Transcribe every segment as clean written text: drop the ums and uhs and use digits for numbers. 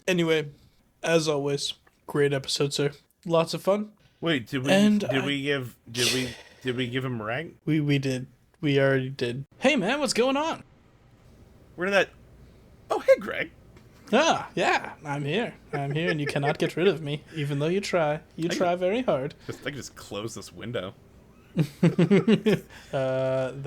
Anyway, as always, great episode, sir. Lots of fun. Wait, And did we give him rank? we did. We already did. Hey man, what's going on? Where did that? Oh, hey, Greg. Ah, yeah, I'm here. I'm here, and you cannot get rid of me, even though you try. You try very hard. I can just close this window. That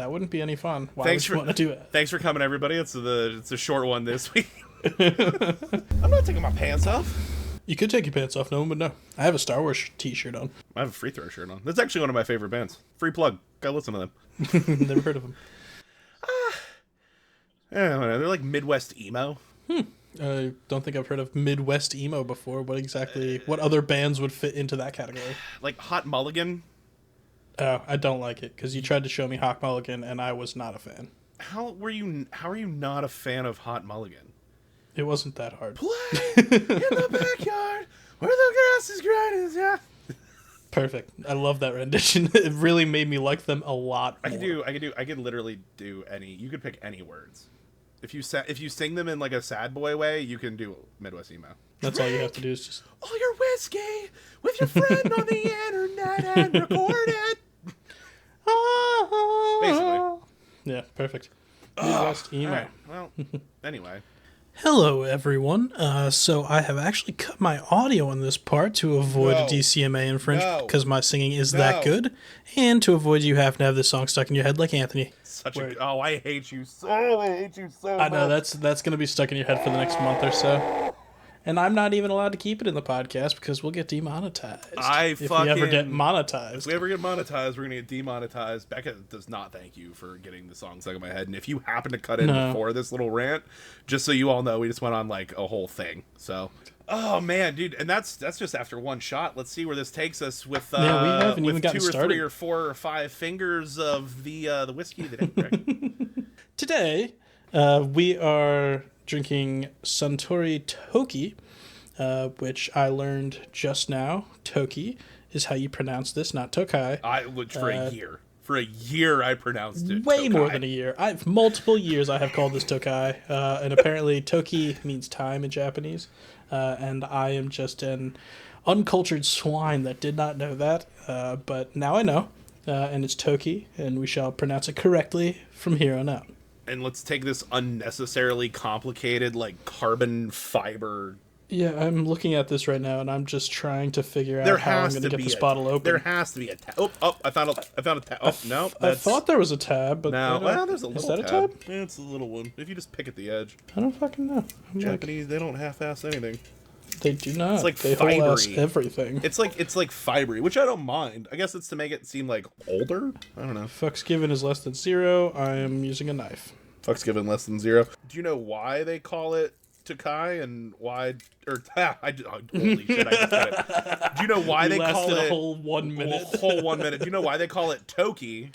wouldn't be any fun. Why Thanks would you for- want to do it? Thanks for coming, everybody. It's a short one this week. I'm not taking my pants off. You could take your pants off, no one would know. I have a Star Wars t-shirt on. I have a Free Throw shirt on. That's actually one of my favorite bands. Free plug. Go listen to them. Never heard of them. Yeah, they're like Midwest emo. I don't think I've heard of Midwest emo before. What other bands would fit into that category? Like Hot Mulligan. Oh, I don't like it, because you tried to show me Hawk Mulligan, and I was not a fan. How are you not a fan of Hot Mulligan? It wasn't that hard. Play in the backyard where the grass is green. Yeah. Perfect. I love that rendition. It really made me like them a lot more. I could literally do any. You could pick any words. If you sing them in like a sad boy way, you can do Midwest emo. That's all you have to do is just... all your whiskey with your friend on the internet and record it. Basically. Yeah, perfect. Midwest emo. All right. Well, anyway. Hello, everyone. So I have actually cut my audio on this part to avoid a DCMA infringement because my singing is that good, and to avoid you having to have this song stuck in your head like Anthony. I hate you so. I hate you so much. I know that's going to be stuck in your head for the next month or so. And I'm not even allowed to keep it in the podcast because we'll get demonetized. If we ever get monetized. If we ever get monetized, we're going to get demonetized. Becca does not thank you for getting the song stuck in my head. And if you happen to cut in before this little rant, just so you all know, we just went on like a whole thing. So, oh man, dude. And that's just after one shot. Let's see where this takes us with, we haven't even gotten 2 or started. 3 or 4 or 5 fingers of the whiskey that Today, we are drinking Suntory Toki, which I learned just now. Toki is how you pronounce this, not Tokai. For a year, I pronounced it way Tokai. More than a year. Multiple years I have called this Tokai, and apparently Toki means time in Japanese, and I am just an uncultured swine that did not know that, but now I know, and it's Toki, and we shall pronounce it correctly from here on out. And let's take this unnecessarily complicated, like, carbon fiber. Yeah, I'm looking at this right now, and I'm just trying to figure out how I'm going to get this bottle open. There has to be a tab. I found a tab. Oh, no. I thought there was a tab, but no. Well, there's a little tab. Is that a tab? Yeah, it's a little one. If you just pick at the edge. I don't fucking know. Japanese, they don't half-ass anything. They do not. It's like they fibery. Whole-ass everything. It's like fibery, which I don't mind. I guess it's to make it seem like older. I don't know. Fucks given is less than 0. I am using a knife. Fucks given less than 0. Do you know why they call it Tokai and why? Holy shit! I just did it. Do you know why they call it a whole 1 minute? Whole 1 minute. Do you know why they call it Toki?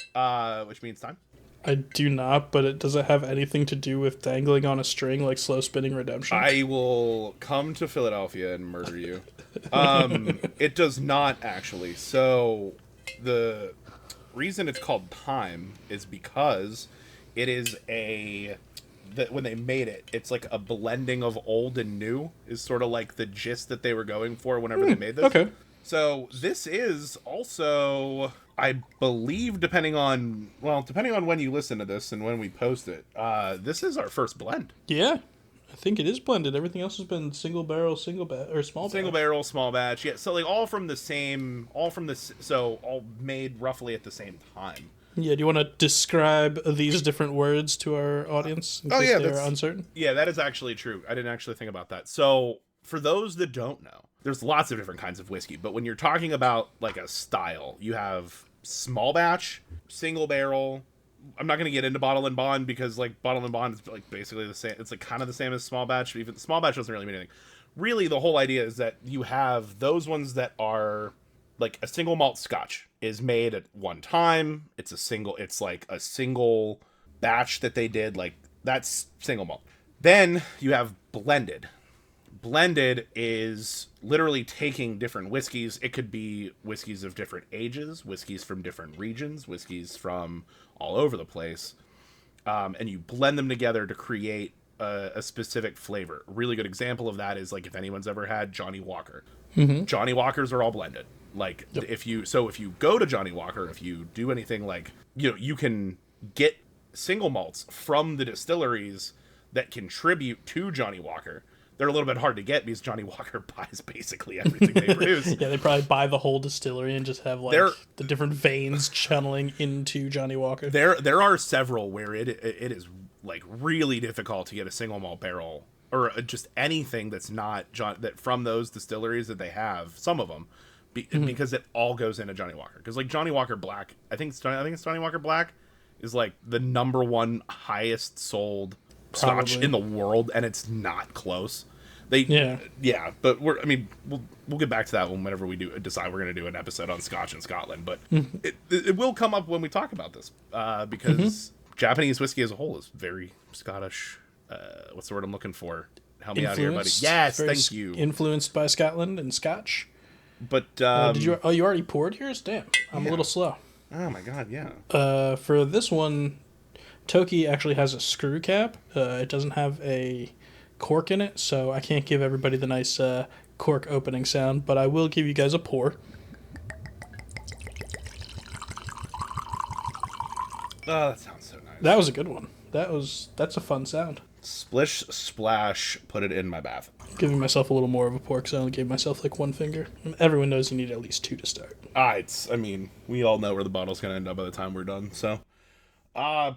Which means time. I do not, but does it have anything to do with dangling on a string like Slow Spinning Redemption? I will come to Philadelphia and murder you. It does not actually. So the reason it's called time is because it is when they made it, it's like a blending of old and new is sort of like the gist that they were going for whenever they made this. Okay. So this is also, I believe, depending on when you listen to this and when we post it, this is our first blend. Yeah. I think it is blended. Everything else has been single barrel, small batch. Single barrel, small batch. Yeah. So like all made roughly at the same time. Yeah, do you want to describe these different words to our audience in case they are uncertain? Yeah, that is actually true. I didn't actually think about that. So, for those that don't know, there's lots of different kinds of whiskey, but when you're talking about like a style, you have small batch, single barrel. I'm not going to get into bottle and bond because like bottle and bond is like basically the same. It's like kind of the same as small batch. Even small batch doesn't really mean anything. Really, the whole idea is that you have those ones that are like a single malt scotch is made at one time. It's like a single batch that they did, like that's single malt. Then you have blended. Blended is literally taking different whiskeys. It could be whiskeys of different ages, whiskeys from different regions, whiskeys from all over the place. And you blend them together to create a specific flavor. A really good example of that is like if anyone's ever had Johnny Walker. Mm-hmm. Johnny Walkers are all blended. Like Yep. if you go to Johnny Walker, if you do anything like, you know, you can get single malts from the distilleries that contribute to Johnny Walker. They're a little bit hard to get because Johnny Walker buys basically everything they produce. Yeah, they probably buy the whole distillery and just have like the different veins channeling into Johnny Walker. There are several where it is like really difficult to get a single malt barrel or just anything that's not that from those distilleries that they have, some of them, because it all goes into Johnny Walker. Because like Johnny Walker Black, I think it's Johnny Walker Black is like the #1 highest sold Scotch in the world, and it's not close. But we'll get back to that whenever we decide we're going to do an episode on Scotch in Scotland. But it will come up when we talk about this because Japanese whiskey as a whole is very Scottish. What's the word I'm looking for? Help me out here, buddy. Yes, thank you. Influenced by Scotland and Scotch. But did you? Oh, you already poured yours? Damn, I'm a little slow. Oh my god, yeah. For this one, Toki actually has a screw cap. It doesn't have a cork in it, so I can't give everybody the nice cork opening sound, but I will give you guys a pour. Oh, that sounds so nice. That was a good one. That's a fun sound. Splish, splash, put it in my bath. Giving myself a little more of a pour because I only gave myself like one finger. Everyone knows you need at least 2 to start. We all know where the bottle's going to end up by the time we're done, so.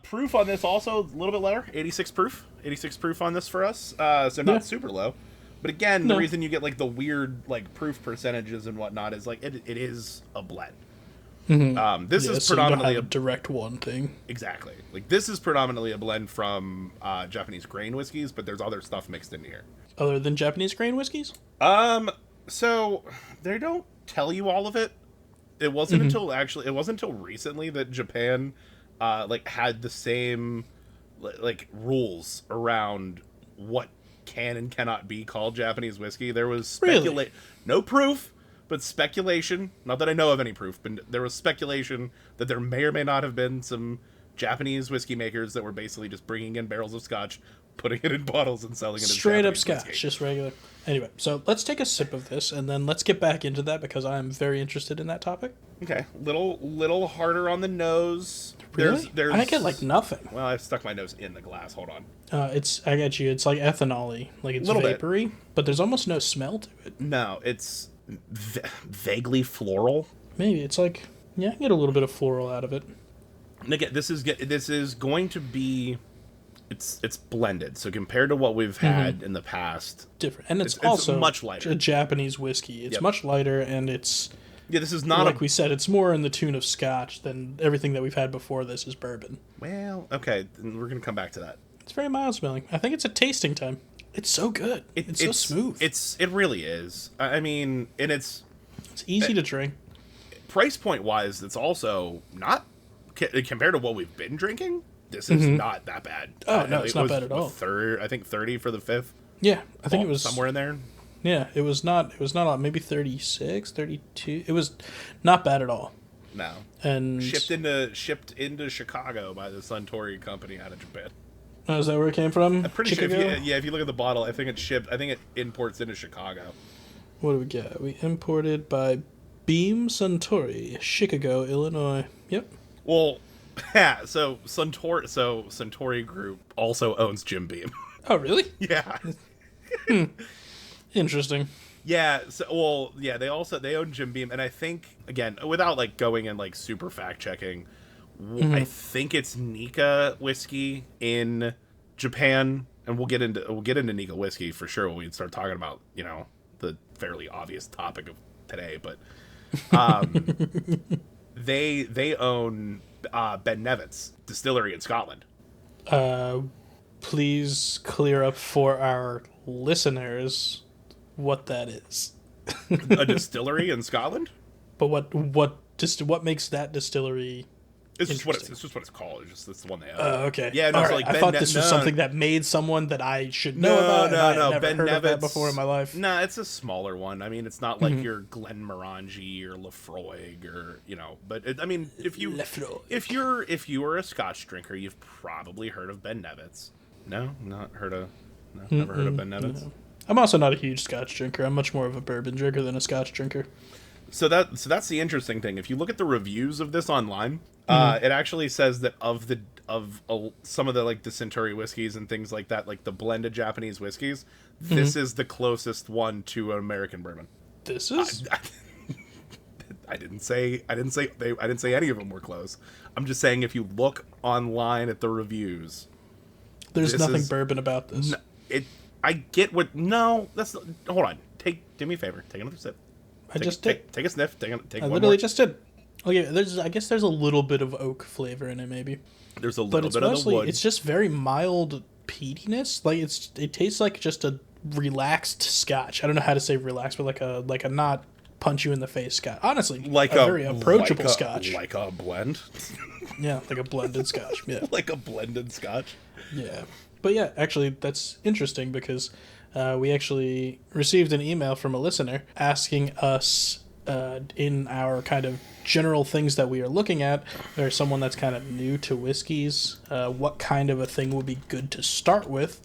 Proof on this also a little bit lower, 86 proof. 86 proof on this for us, so not super low. But again, the reason you get like the weird like proof percentages and whatnot is like it is a blend. Mm-hmm. This is predominantly a direct one thing. Exactly. Like this is predominantly a blend from Japanese grain whiskeys, but there's other stuff mixed in here. Other than Japanese grain whiskeys? So they don't tell you all of it. It wasn't until recently that Japan had the same like rules around what can and cannot be called Japanese whiskey. There was no proof, but speculation. Not that I know of any proof, but there was speculation that there may or may not have been some Japanese whiskey makers that were basically just bringing in barrels of Scotch, putting it in bottles, and selling it as straight up Japanese Scotch, whiskey. just regular. Anyway, so let's take a sip of this, and then let's get back into that because I'm very interested in that topic. Okay, little harder on the nose. Really? I get like nothing. Well, I've stuck my nose in the glass. Hold on. I get you. It's like ethanol-y. Like it's vapory, but there's almost no smell to it. No, it's vaguely floral. Maybe it's like, yeah, I get a little bit of floral out of it. And again, this is going to be, it's blended. So compared to what we've had in the past, different, and it's also much lighter. A Japanese whiskey. It's much lighter, and it's this is not like we said. It's more in the tune of Scotch than everything that we've had before. This is bourbon. Well, okay, we're gonna come back to that. It's very mild smelling. I think it's a tasting time. It's so good. It's so smooth. It really is. I mean, and it's easy to drink. Price point wise, it's also not compared to what we've been drinking. This is not that bad. Oh no, it's not bad at all. I think 30 for the fifth. Yeah, I think it was somewhere in there. Yeah, it was not a lot. Maybe 36, 32. It was not bad at all. No, and shipped into Chicago by the Suntory company out of Japan. Oh, is that where it came from? I'm pretty Chicago? sure. If you look at the bottle, I think it's shipped. I think it imports into Chicago. What do we get? We imported by Beam Suntory, Chicago, Illinois. Yep. Well, yeah. So Suntory Group also owns Jim Beam. Oh, really? Yeah. Interesting. Yeah. So, they own Jim Beam, and I think again, without like going and like super fact checking, I think it's Nika whiskey in Japan, and we'll get into Nika whiskey for sure when we start talking about the fairly obvious topic of today, but they own Ben Nevis distillery in Scotland. Please clear up for our listeners what that is. A distillery in Scotland? But what makes that distillery? It's just what it's called. It's the one they own. Oh, okay. Yeah, no. Right. So like I thought this was something that made someone that I should know about. No. I've never heard of that before in my life. No, it's a smaller one. I mean, it's not like your Glenmorangie or Lefroy or But if you were a Scotch drinker, you've probably heard of Ben Nevis. No, never heard of Ben Nevin's. No. I'm also not a huge Scotch drinker. I'm much more of a bourbon drinker than a Scotch drinker. So that's the interesting thing. If you look at the reviews of this online, it actually says that of some of the like the Centauri whiskeys and things like that, like the blended Japanese whiskeys, this is the closest one to an American bourbon. This is. I didn't say any of them were close. I'm just saying if you look online at the reviews, there's nothing bourbon about this. I get what. No, that's hold on. Do me a favor. Take another sip. I just did. Take a sniff. Take I one literally more. just did. Okay, I guess there's a little bit of oak flavor in it, maybe. There's a but little it's bit mostly, of the wood. It's just very mild peatiness. Like it tastes like just a relaxed Scotch. I don't know how to say relaxed, but like a not punch you in the face Scotch. Honestly, like a very approachable Scotch. Like a blend. Yeah, like a blended Scotch. Yeah, like a blended Scotch. Yeah, but yeah, actually, that's interesting because we actually received an email from a listener asking us in our kind of general things that we are looking at, or someone that's kind of new to whiskeys, what kind of a thing would be good to start with.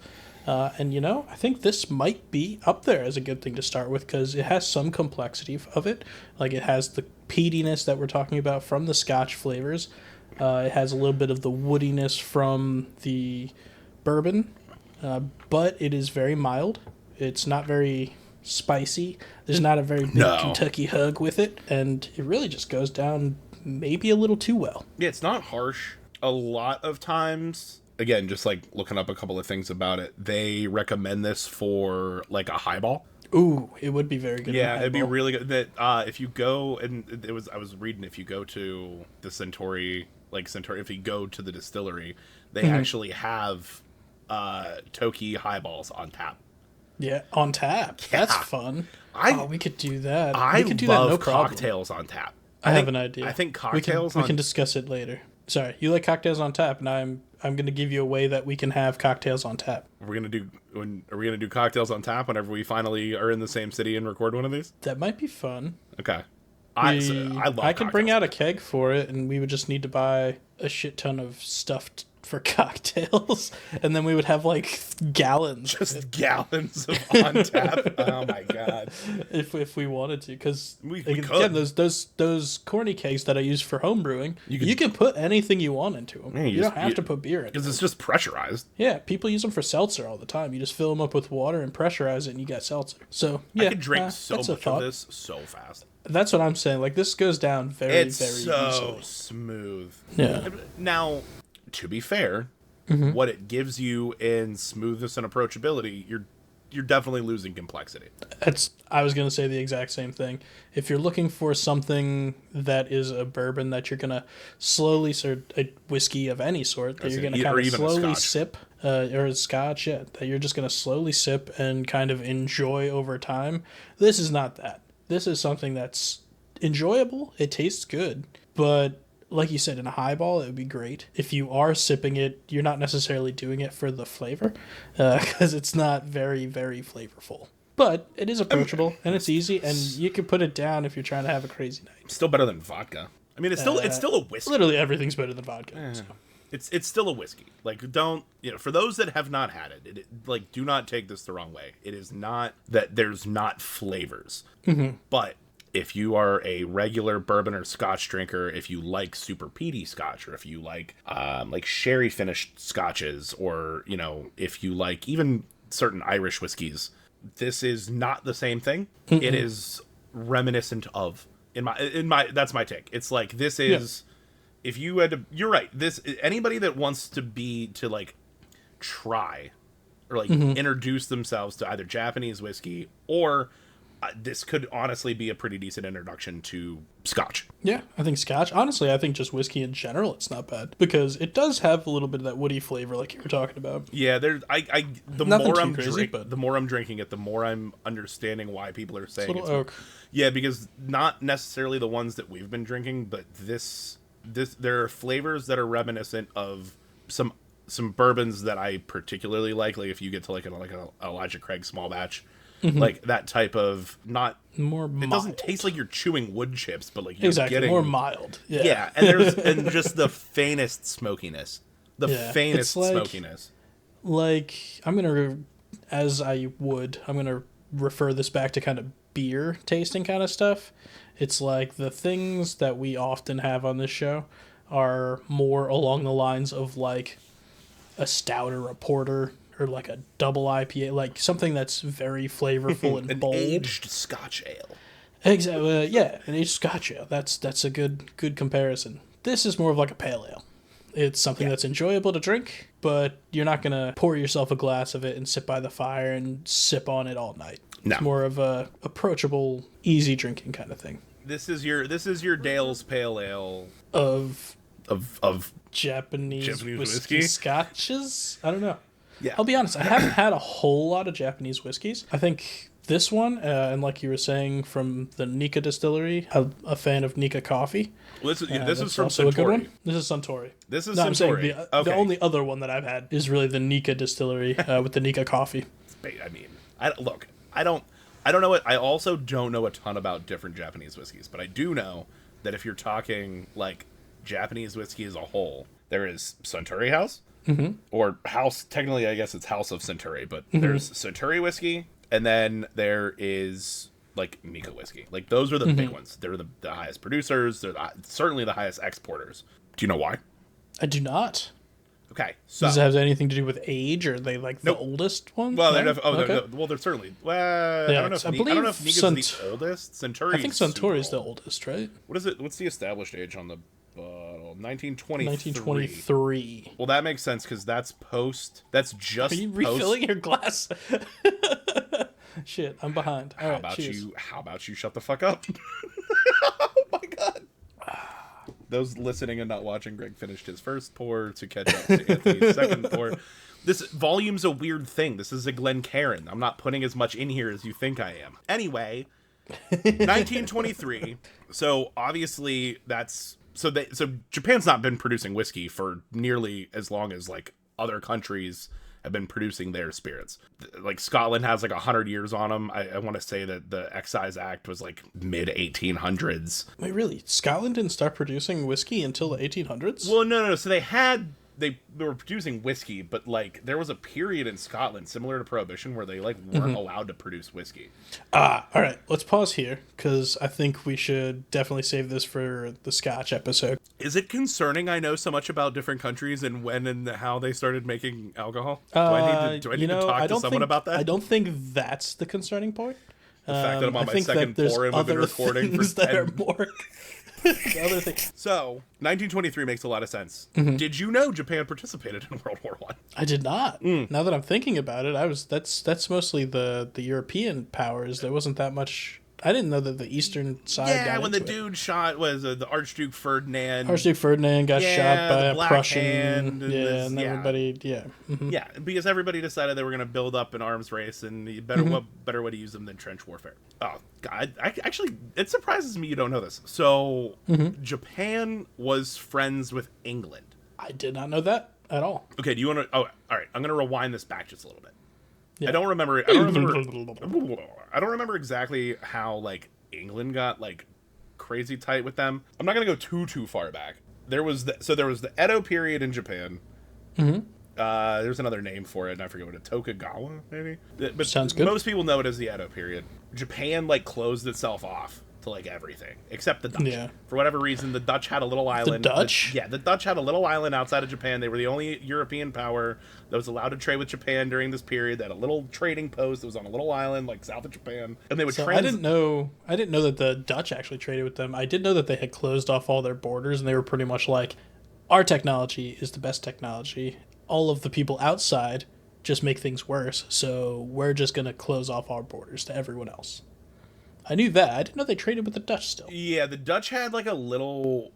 And I think this might be up there as a good thing to start with because it has some complexity of it. Like it has the peatiness that we're talking about from the Scotch flavors. It has a little bit of the woodiness from the bourbon, but it is very mild. It's not very spicy. There's not a very big Kentucky hug with it, and it really just goes down maybe a little too well. Yeah, it's not harsh. A lot of times, again, just like looking up a couple of things about it, they recommend this for like a highball. Ooh, it would be very good. Yeah, it'd be really good. That if you go and I was reading, if you go to the Centauri, if you go to the distillery, they actually have Toki highballs on tap. Yeah, on tap. Yeah. That's fun. We could do that. I we could do love that, no problem. cocktails on tap. I have an idea. I think cocktails. We can discuss it later. Sorry, you like cocktails on tap, and I'm going to give you a way that we can have cocktails on tap. Are we gonna do cocktails on tap whenever we finally are in the same city and record one of these? That might be fun. Okay. I love could bring out a keg for it, and we would just need to buy a shit ton of stuff for cocktails, and then we would have like gallons. Just gallons of on tap. Oh my god! If we wanted to, because we again, those corny kegs that I use for home brewing, you can put anything you want into them. Yeah, you don't have to put beer in because it's just pressurized. Yeah, people use them for seltzer all the time. You just fill them up with water and pressurize it, and you got seltzer. So yeah, I could drink so much of this so fast. That's what I'm saying. Like this goes down very so easily. Smooth. Yeah. Now, to be fair, what it gives you in smoothness and approachability, you're definitely losing complexity. I was going to say the exact same thing. If you're looking for something that is a bourbon that you're going to slowly, or a whiskey of any sort, that you're going to kind of slowly sip, or a Scotch, that you're just going to slowly sip and kind of enjoy over time, this is not that. This is something that's enjoyable. It tastes good, but like you said, in a highball, it would be great. If you are sipping it, you're not necessarily doing it for the flavor, because it's not very, very flavorful. But it is approachable, and it's easy, and you can put it down if you're trying to have a crazy night. Still better than vodka. I mean, it's still a whiskey. Literally everything's better than vodka. So. It's still a whiskey. Like, don't, for those that have not had it, like, do not take this the wrong way. It is not that there's not flavors. But if you are a regular bourbon or Scotch drinker, if you like super peaty Scotch, or if you like sherry finished Scotches, or, if you like even certain Irish whiskeys, this is not the same thing. It is reminiscent of, in my that's my take. It's like, this is... Yeah. If you had to, you're right. Anybody that wants to try or introduce themselves to either Japanese whiskey or this could honestly be a pretty decent introduction to Scotch. Yeah, I think Scotch. Honestly, I think just whiskey in general, it's not bad because it does have a little bit of that woody flavor, like you were talking about. Yeah, the more I'm drinking it, the more I'm understanding why people are saying it's oak. Yeah, because not necessarily the ones that we've been drinking, but there are flavors that are reminiscent of some bourbons that I particularly like. Like if you get to like an Elijah Craig small batch, like that type of not more. Mild. It doesn't taste like you're chewing wood chips, but like you're getting more mild. Yeah, and there's and just the faintest smokiness, smokiness. like I'm gonna, as I would, I'm gonna refer this back to kind of beer tasting kind of stuff. It's like the things that we often have on this show are more along the lines of like a stout or a porter or like a double IPA, like something that's very flavorful and An bold. aged Scotch ale. Exactly. Yeah, an aged Scotch ale. That's a good comparison. This is more of like a pale ale. It's something that's enjoyable to drink, but you're not gonna pour yourself a glass of it and sit by the fire and sip on it all night. No. It's more of a approachable, easy drinking kind of thing. This is your Dale's Pale Ale Of Japanese Japanese whiskey? scotches? I don't know. Yeah. I'll be honest, I haven't had a whole lot of Japanese whiskeys. I think this one, and like you were saying from the Nika distillery, I'm a fan of Nika coffee. Well, this is from also a good Suntory. one. This is Suntory. This is No, I'm saying Suntory. the only other one that I've had is really the Nika distillery with the Nika coffee. I mean, I don't know it. I also don't know a ton about different Japanese whiskeys, but I do know that if you're talking like Japanese whiskey as a whole, there is Suntory House, or House. Technically, I guess it's House of Suntory, but there's Suntory whiskey, and then there is like Nika whiskey. Like those are the big ones. They're the highest producers. They're certainly the highest exporters. Do you know why? I do not. Okay, so Does it have anything to do with age, or are they like the oldest ones? well, No? they're certainly. Well, I don't know. I I don't know if Nika's the oldest. Suntory. I think Suntory's the oldest, right? What is it? What's the established age on the bottle? 1923. 1923. Well, that makes sense because that's post. That's just. Are you post, refilling your glass? Shit, I'm behind. All right, cheers. How about you shut the fuck up? Oh my god. Those listening and not watching, Greg finished his first pour to catch up to Anthony's second pour. This volume's a weird thing. This is a Glencairn. I'm not putting as much in here as you think I am. Anyway, 1923. So obviously so Japan's not been producing whiskey for nearly as long as like other countries have been producing their spirits. Like Scotland has like 100 years on them. I want to say that the Excise Act was like mid 1800s. Wait, really? Scotland didn't start producing whiskey until the 1800s? Well, no. So they were producing whiskey, but like there was a period in Scotland similar to Prohibition where they like weren't allowed to produce whiskey. All right. Let's pause here because I think we should definitely save this for the Scotch episode. Is it concerning I know so much about different countries and when and how they started making alcohol? Do I need to talk to someone about that? I don't think that's the concerning part. The fact that I'm on I my think second that there's pour and we've been other recording for things that 10 are more. The other thing. So, 1923 makes a lot of sense. Did you know Japan participated in World War One? I did not. Now that I'm thinking about it, that's mostly the European powers. There wasn't that much. I didn't know that the eastern side. Yeah, got when the into it. dude shot the Archduke Ferdinand. Archduke Ferdinand got shot by the a Black Prussian. Hand and And everybody. Yeah. Yeah, because everybody decided they were going to build up an arms race, and what better way to use them than trench warfare? Oh God, I actually, it surprises me you don't know this. So Japan was friends with England. I did not know that at all. Okay, do you want to? Oh, all right. I'm going to rewind this back just a little bit. Yeah. I don't remember exactly how like England got like crazy tight with them. I'm not gonna go too far back. There was the Edo period in Japan. There's another name for it, and I forget what Tokugawa maybe. But sounds good. Most people know it as the Edo period. Japan like closed itself off to like everything except the Dutch. Yeah. For whatever reason, the Dutch had a little island. The Dutch? The Dutch had a little island outside of Japan. They were the only European power that was allowed to trade with Japan during this period. They had a little trading post that was on a little island like south of Japan, and they would. I didn't know that the Dutch actually traded with them. I did know that they had closed off all their borders, and they were pretty much like, our technology is the best technology. All of the people outside just make things worse, so we're just gonna close off our borders to everyone else. I knew that. I didn't know they traded with the Dutch still. Yeah, the Dutch had like a little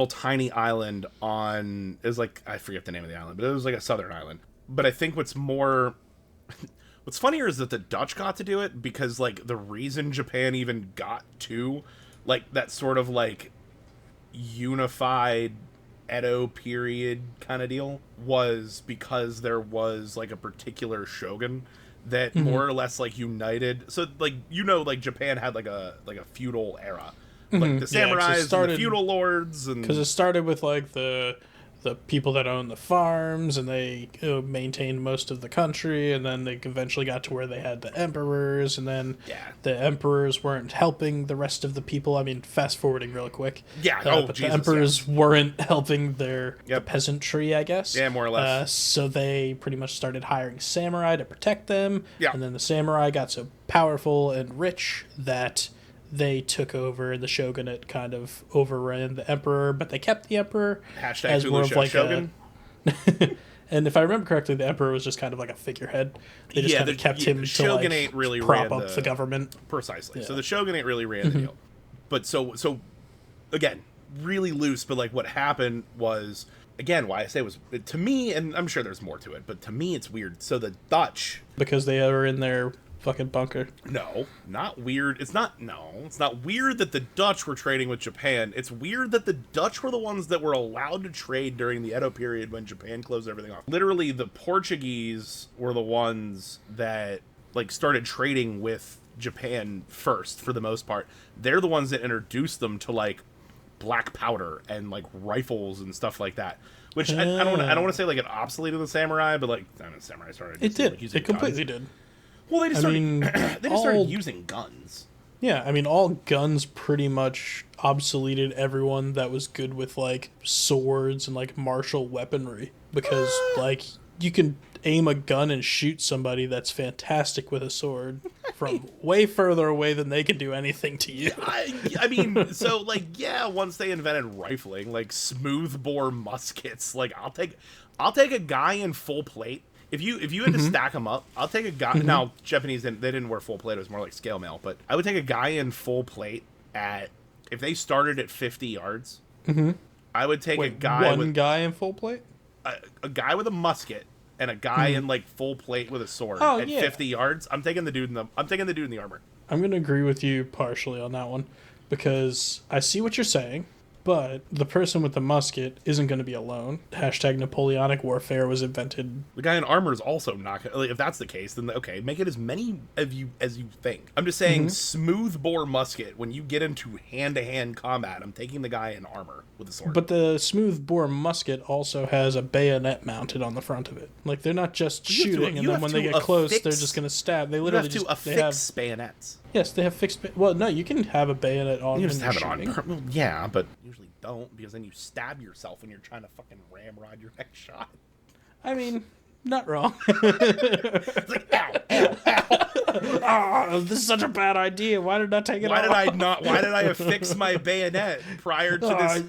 tiny island on. It was like, I forget the name of the island, but it was like a southern island. But I think what's funnier is that the Dutch got to do it because like the reason Japan even got to like that sort of like unified Edo period kind of deal was because there was like a particular shogun that more or less like united. So like like Japan had like a feudal era, like the samurais and the feudal lords, and because it started with like the the people that own the farms, and they maintained most of the country, and then they eventually got to where they had the emperors, and then the emperors weren't helping the rest of the people. I mean, fast forwarding real quick. But the emperors weren't helping the peasantry, I guess. Yeah, more or less. So they pretty much started hiring samurai to protect them, and then the samurai got so powerful and rich that they took over, and the shogunate kind of overran the emperor, but they kept the emperor as more of like shogun. And if I remember correctly, the emperor was just kind of like a figurehead. They just kind of kept him to like really prop up the government. Precisely. Yeah. So the shogunate really ran the deal. But so again, really loose. But like what happened was, again, why I say was, to me, and I'm sure there's more to it, but to me it's weird. So the Dutch, because they were in their fucking bunker. No, not weird. It's not weird that the Dutch were trading with Japan. It's weird that the Dutch were the ones that were allowed to trade during the Edo period when Japan closed everything off. Literally, the Portuguese were the ones that like started trading with Japan first, for the most part. They're the ones that introduced them to like black powder and like rifles and stuff like that. Which I don't want to say like it obsoleted the samurai, but like I mean, samurai started. It did. Like, it completely did. Well, they just started using guns. Yeah, I mean, all guns pretty much obsoleted everyone that was good with, like, swords and, like, martial weaponry. Because, like, you can aim a gun and shoot somebody that's fantastic with a sword from way further away than they can do anything to you. I mean, so, like, yeah, once they invented rifling, like, smoothbore muskets, like, I'll take a guy in full plate. If you had to stack them up, I'll take a guy. Now, Japanese, they didn't wear full plate. It was more like scale mail. But I would take a guy in full plate if they started at 50 yards, I would take a guy guy in full plate? A guy with a musket and a guy in like full plate with a sword at 50 yards. I'm taking the dude in the armor. I'm going to agree with you partially on that one, because I see what you're saying. But the person with the musket isn't going to be alone. Hashtag Napoleonic Warfare was invented. The guy in armor is also not going to... Like, if that's the case, then okay, make it as many of you as you think. I'm just saying, smoothbore musket, when you get into hand-to-hand combat, I'm taking the guy in armor with a sword. But the smoothbore musket also has a bayonet mounted on the front of it. Like, they're not just shooting, and then when they get close, they're just going to stab. They literally just... affix bayonets. Yes, they have fixed... Well, no, you can have a bayonet on. You just have it on. Well, yeah, but usually don't, because then you stab yourself when you're trying to fucking ramrod your next shot. I mean, not wrong. It's like, ow, ow, ow. Oh, this is such a bad idea. Why did I take it off? Why did I affix my bayonet prior to this?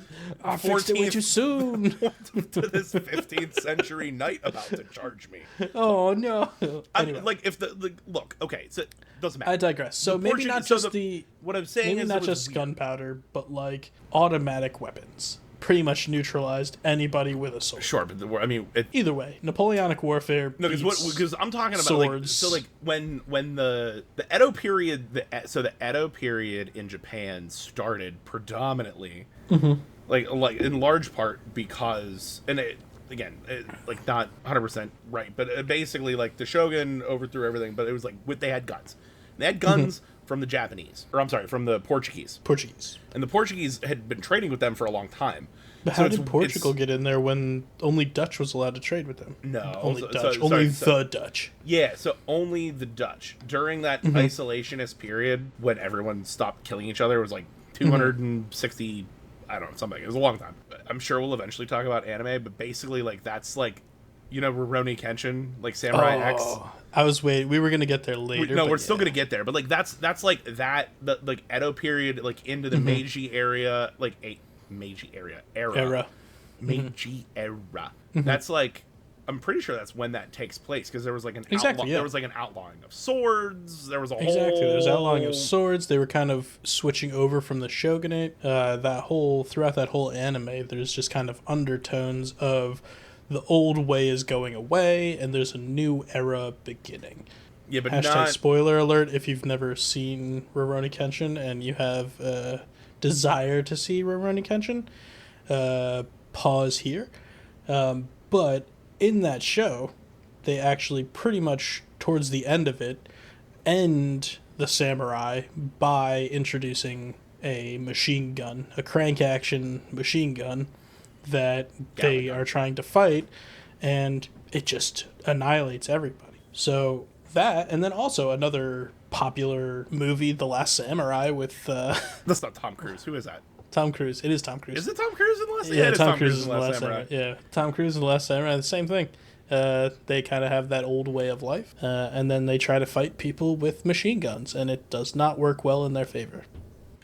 I fixed it way too soon. To this 15th century knight about to charge me. Oh no! Anyway. Like if look, okay, so it doesn't matter. I digress. So maybe not just what I'm saying maybe is not just gunpowder, but like automatic weapons. Pretty much neutralized anybody with a sword. Sure, but I mean, either way, Napoleonic Warfare. No, because I'm talking about swords. like when the Edo period, the Edo period in Japan started predominantly, like in large part because, and like not 100% right, but basically like the shogun overthrew everything, but it was like they had guns. They had guns from the Japanese, or I'm sorry, from the Portuguese. And the Portuguese had been trading with them for a long time. But how did Portugal get in there when only Dutch was allowed to trade with them? No, only Dutch. Only the Dutch. Yeah, so only the Dutch. During that isolationist period when everyone stopped killing each other, it was like 260, I don't know, something. It was a long time. I'm sure we'll eventually talk about anime, but basically, like, that's like, you know, Rurouni Kenshin, like Samurai X. We were gonna get there later. We're still gonna get there, but like that's like that the like Edo period, like into the Meiji area, like Meiji era. That's like, I'm pretty sure that's when that takes place, because there was like there was like an outlawing of swords. There was a there was outlawing of swords. They were kind of switching over from the shogunate. Throughout that whole anime, there's just kind of undertones of the old way is going away, and there's a new era beginning. Yeah, but hashtag spoiler alert if you've never seen Rurouni Kenshin and you have a desire to see Rurouni Kenshin, pause here. But in that show, they actually pretty much, towards the end of it, end the samurai by introducing a machine gun, a crank action machine gun, that they are trying to fight, and it just annihilates everybody. So that, and then also another popular movie, The Last Samurai, with That's not Tom Cruise. Who is that? Tom Cruise. It is Tom Cruise. Is it Tom Cruise in The Last Yeah, Samurai? Tom Cruise is in The Last Samurai. Yeah, Tom Cruise in The Last Samurai. The same thing. They kind of have that old way of life, and then they try to fight people with machine guns, and it does not work well in their favor.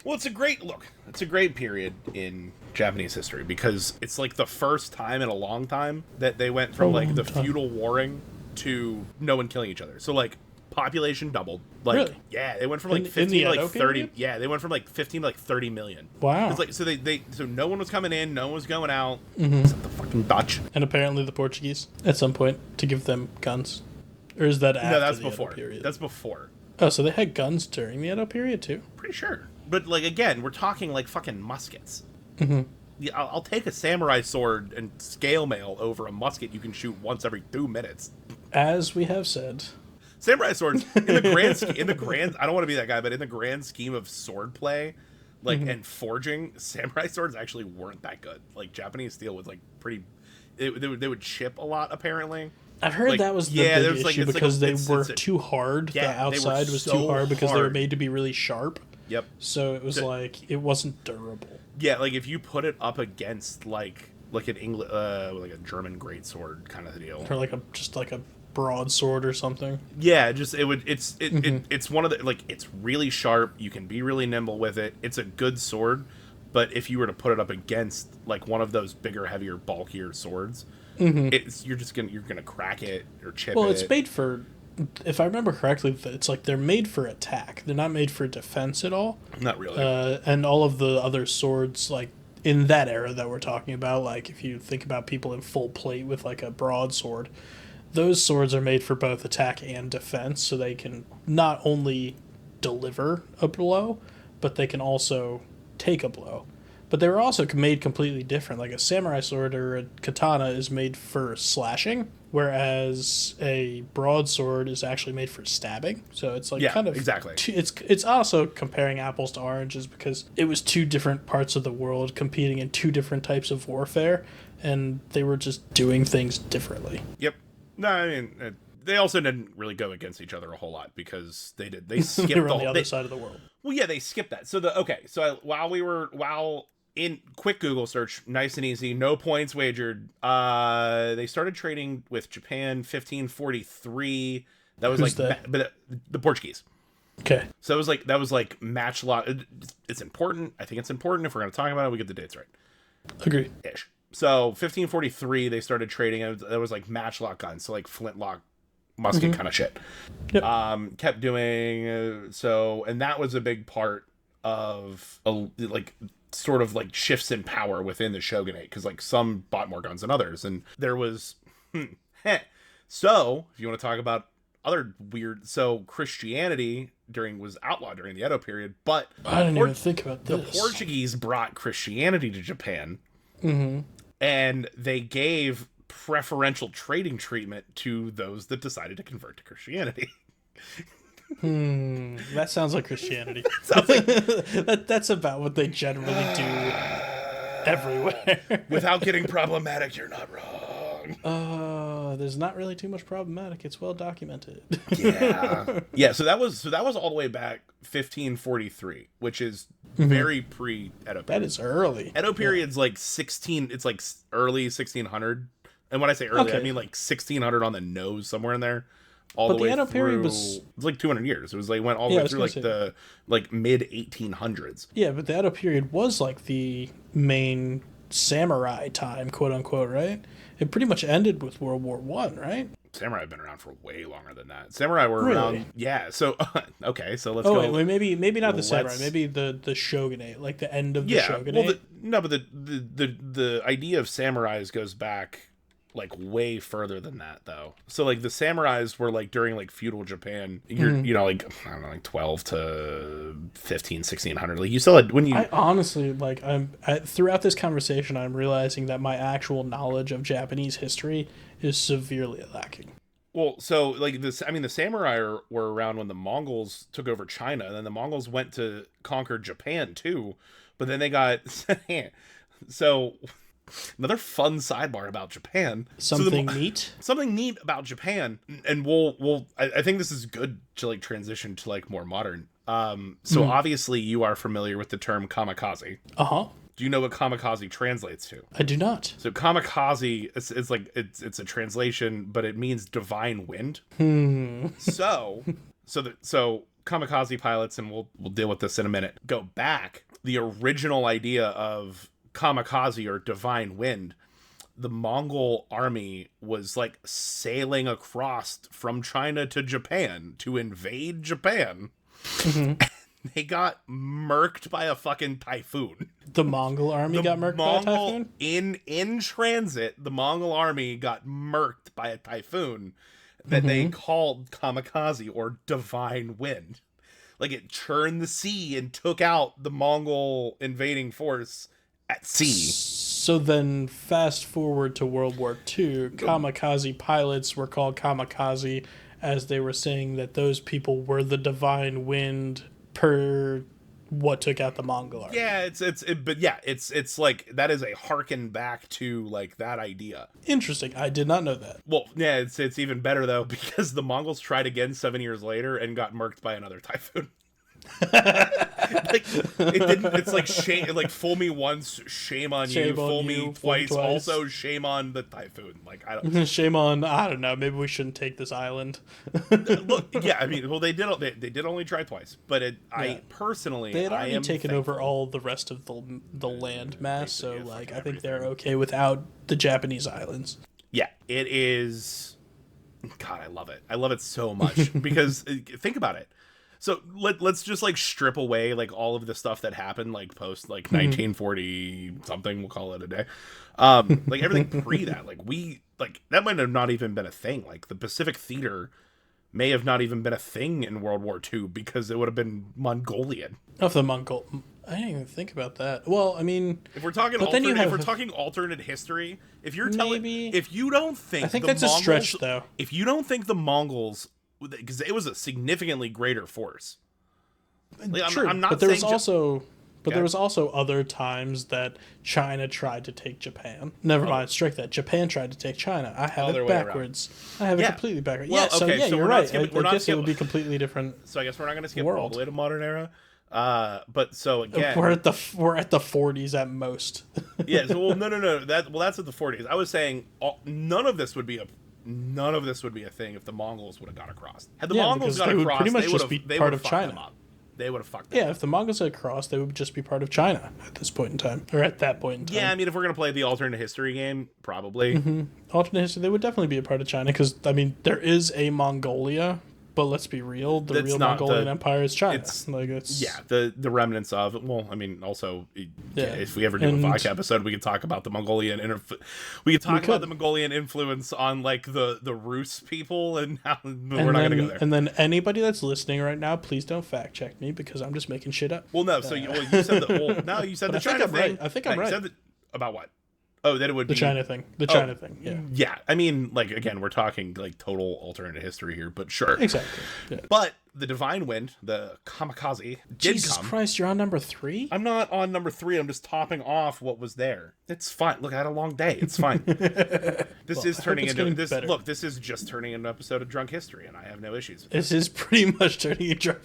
Well, it's a great period in Japanese history because it's like the first time in a long time that they went from like the feudal warring to no one killing each other. So like population doubled. Like really? Yeah, they went from like 15 to like 30. Period? Yeah, they went from like 15 to like 30 million. Wow. It's like so no one was coming in, no one was going out, except the fucking Dutch. And apparently the Portuguese at some point to give them guns. Or is that after that's the before. Edo period? That's before. Oh, so they had guns during the Edo period too? Pretty sure. But like again, we're talking like fucking muskets. Mm-hmm. Yeah, I'll take a samurai sword and scale mail over a musket you can shoot once every 2 minutes. As we have said, samurai swords in the grand I don't want to be that guy, but in the grand scheme of sword play, like and forging, samurai swords actually weren't that good. Like Japanese steel was like pretty. They would chip a lot apparently. I've heard like, that was the big issue because they were too hard. Yeah, the outside was too hard because they were made to be really sharp. Yep. So it was like it wasn't durable. Yeah, like if you put it up against like an English like a German greatsword kind of deal, or like a broadsword or something. Yeah, it's one of the like it's really sharp. You can be really nimble with it. It's a good sword, but if you were to put it up against like one of those bigger, heavier, bulkier swords, you're gonna crack it or chip it. Well, it's made for. If I remember correctly, it's like they're made for attack. They're not made for defense at all. Not really. And all of the other swords, like in that era that we're talking about, like if you think about people in full plate with like a broadsword, those swords are made for both attack and defense, so they can not only deliver a blow, but they can also take a blow. But they were also made completely different. Like a samurai sword or a katana is made for slashing, whereas a broadsword is actually made for stabbing. So it's like kind of exactly. It's also comparing apples to oranges because it was two different parts of the world competing in two different types of warfare, and they were just doing things differently. Yep. No, I mean they also didn't really go against each other a whole lot because they skipped they were on the other side of the world. Well, yeah, they skipped that. So while in quick Google search, nice and easy, no points wagered. They started trading with Japan 1543. That was the Portuguese. Okay. So that was like match lot. It's important. I think it's important if we're going to talk about it. We get the dates right. Agree. Ish. So 1543, they started trading. It was like matchlock guns, so like flintlock musket kind of shit. Yep. Kept doing so, and that was a big part of like sort of like shifts in power within the shogunate because like some bought more guns than others, and there was so if you want to talk about other weird, so Christianity was outlawed during the Edo period, but I didn't even think about this. The Portuguese brought Christianity to Japan, and they gave preferential trading treatment to those that decided to convert to Christianity. That sounds like Christianity. Sounds like that's about what they generally do everywhere. Without getting problematic, you're not wrong. There's not really too much problematic. It's well documented. Yeah. So that was all the way back 1543, which is very pre Edo period. That is early. Edo period's like 16. It's like early 1600. And when I say early, I mean like 1600 on the nose, somewhere in there. All the way Edo through, period was it was like 200 years. It was like went all the way through like the mid 1800s. Yeah, but the Edo period was like the main samurai time, quote unquote, right? It pretty much ended with World War I, right? Samurai have been around for way longer than that. Samurai were around, yeah. So okay, so let's go. Wait, maybe not the samurai, maybe the shogunate, like the end of the shogunate. Well, but the idea of samurais goes back like way further than that, though. So like the samurais were like during like feudal Japan. You're like I don't know, like 12 to 15, 1600. Like you still had I honestly like throughout this conversation, I'm realizing that my actual knowledge of Japanese history is severely lacking. Well, so like this, I mean, the samurai were around when the Mongols took over China, and then the Mongols went to conquer Japan too. But then they got so another fun sidebar about Japan. Something neat. Something neat about Japan, and I think this is good to like transition to like more modern. So obviously you are familiar with the term kamikaze. Do you know what kamikaze translates to? I do not. So kamikaze is like it's a translation, but it means divine wind. So kamikaze pilots, and we'll deal with this in a minute, go back. The original idea of kamikaze or divine wind, the Mongol army was like sailing across from China to Japan to invade Japan. They got murked by a fucking typhoon. The Mongol army got murked by a typhoon? In transit, the Mongol army got murked by a typhoon that they called kamikaze or divine wind. Like, it churned the sea and took out the Mongol invading force at sea. So then fast forward to World War II, kamikaze pilots were called kamikaze as they were saying that those people were the divine wind per what took out the Mongol army. Yeah, it's like that is a harken back to like that idea. Interesting. I did not know that. Well, yeah, it's even better though, because the Mongols tried again 7 years later and got murked by another typhoon. Like, it didn't. It's like shame. Like, fool me once, shame on you. Fool me twice, also shame on the typhoon. Like, I don't. Shame on. I don't know. Maybe we shouldn't take this island. Look, yeah. I mean, well, they did only try twice, but I personally, they had already taken over all the rest of the land mass. So like, I think they're okay without the Japanese islands. Yeah, it is. God, I love it. I love it so much because think about it. So let's just like strip away like all of the stuff that happened like post like 1940 something, we'll call it a day. Like everything pre that, like that might have not even been a thing. Like the Pacific Theater may have not even been a thing in World War II because it would have been Mongolian. Of the Mongol, I didn't even think about that. Well, I mean, if we're talking alternate history, if you're telling me, if you don't think, I think that's a stretch though. If you don't think the Mongols, because it was a significantly greater force. Like, True, I'm not but there was saying there was also other times that China tried to take Japan. Never mind, strike that. Japan tried to take China. I have it backwards. I have it completely backwards. Well, so you're right. I guess it would be completely different. So I guess we're not going to skip all the way to modern era. But so again, we're at the 40s at most. Yeah. So no. That's at the 40s. I was saying none of this would be a thing if the Mongols would have got across. Had the Mongols got across, pretty much just be part of China. They would have fucked them up. If the Mongols had crossed, they would just be part of China at this point in time, or at that point in time. Yeah, I mean, if we're gonna play the alternate history game, probably alternate history, they would definitely be a part of China because I mean, there is a Mongolia. But let's be real, the real Mongolian Empire is China. The remnants of it. Well, I mean, also, if we ever do a vodka episode, we could talk about the Mongolian about the Mongolian influence on like the Rus people, and how we're not going to go there. And then anybody that's listening right now, please don't fact check me because I'm just making shit up. Well, no. So you said you said the China thing. Right. I think I'm right. You said about what? Oh, that it would be the China thing. The China thing. Yeah. Yeah. I mean, like again, we're talking like total alternate history here, but sure. Exactly. Yeah. But the divine wind, the kamikaze, Jesus Christ, you're on number 3? I'm not on number 3. I'm just topping off what was there. It's fine. Look, I had a long day. It's fine. This is just turning into an episode of Drunk History, and I have no issues. This is pretty much turning into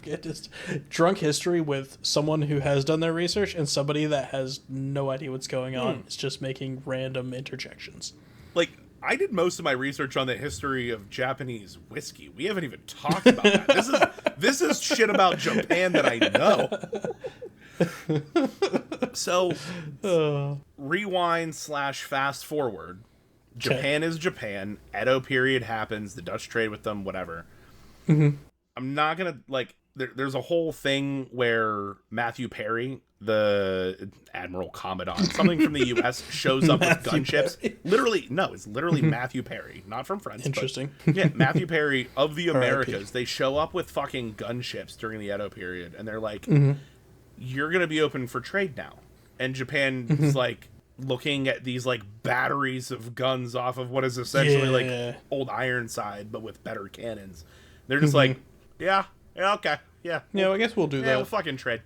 drunk history with someone who has done their research and somebody that has no idea what's going on. It's just making random interjections. Like, I did most of my research on the history of Japanese whiskey. We haven't even talked about that. This is shit about Japan that I know. So, rewind / fast forward. Japan is Japan. Edo period happens. The Dutch trade with them, whatever. I'm not going to, like, there's a whole thing where Matthew Perry, the Admiral Commandant, something from the U.S., shows up with gunships. It's literally Matthew Perry, not from Friends. Interesting. But, Matthew Perry of the Americas. They show up with fucking gunships during the Edo period, and they're like, you're going to be open for trade now. And Japan is like looking at these like batteries of guns off of what is essentially like old Ironside, but with better cannons. They're just like, okay. Yeah, I guess we'll do that. Yeah, we'll fucking trade.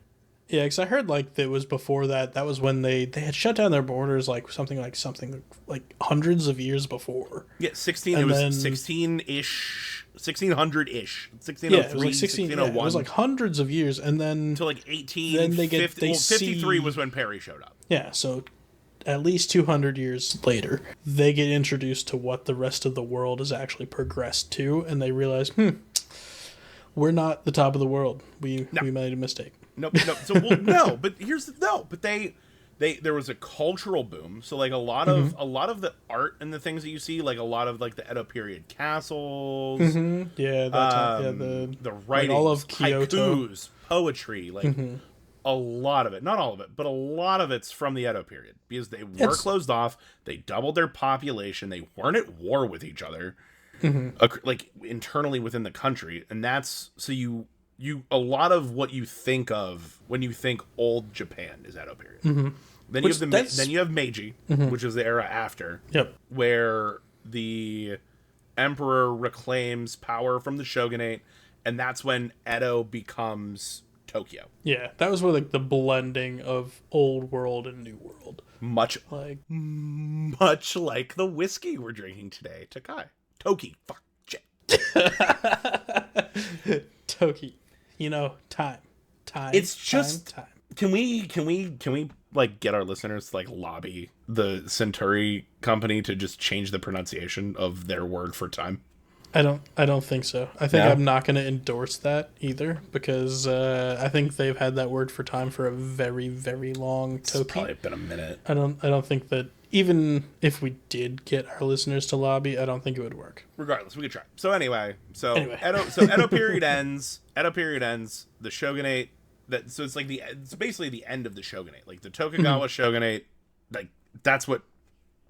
Yeah, because I heard like it was before that. That was when they had shut down their borders like something like hundreds of years before. Yeah, 16. It And was then 16-ish, 1600-ish, yeah, it was 1603, like 16. Yeah, it was like hundreds of years, and then to like then they 1850. Well, 53 see was when Perry showed up. yeah. So at least 200 years later, they get introduced to what the rest of the world has actually progressed to, and they realize, we're not the top of the world. We made a mistake. Nope. So well, no, but but they there was a cultural boom. So like a lot of the art and the things that you see, like a lot of like the Edo period castles, yeah, that time, yeah, the writings, like all of Kyoto, haikus, poetry, like a lot of it, not all of it, but a lot of it's from the Edo period because they were closed off. They doubled their population. They weren't at war with each other, like internally within the country, and that's so you a lot of what you think of when you think old Japan is Edo period. Then you have Meiji, which is the era after, where the emperor reclaims power from the shogunate, and that's when Edo becomes Tokyo. Yeah, that was where like the blending of old world and new world. Much like the whiskey we're drinking today, Toki. Fuck shit. Toki. Time. It's just time. Can we like get our listeners to like lobby the Centauri company to just change the pronunciation of their word for time? I don't think so. I think I'm not going to endorse that either because I think they've had that word for time for a very, very long time. It's probably been a minute. I don't think that even if we did get our listeners to lobby, I don't think it would work. Regardless, we could try. So anyway. Edo period ends. Edo period ends. The shogunate. It's basically the end of the shogunate. Like the Tokugawa shogunate. Like that's what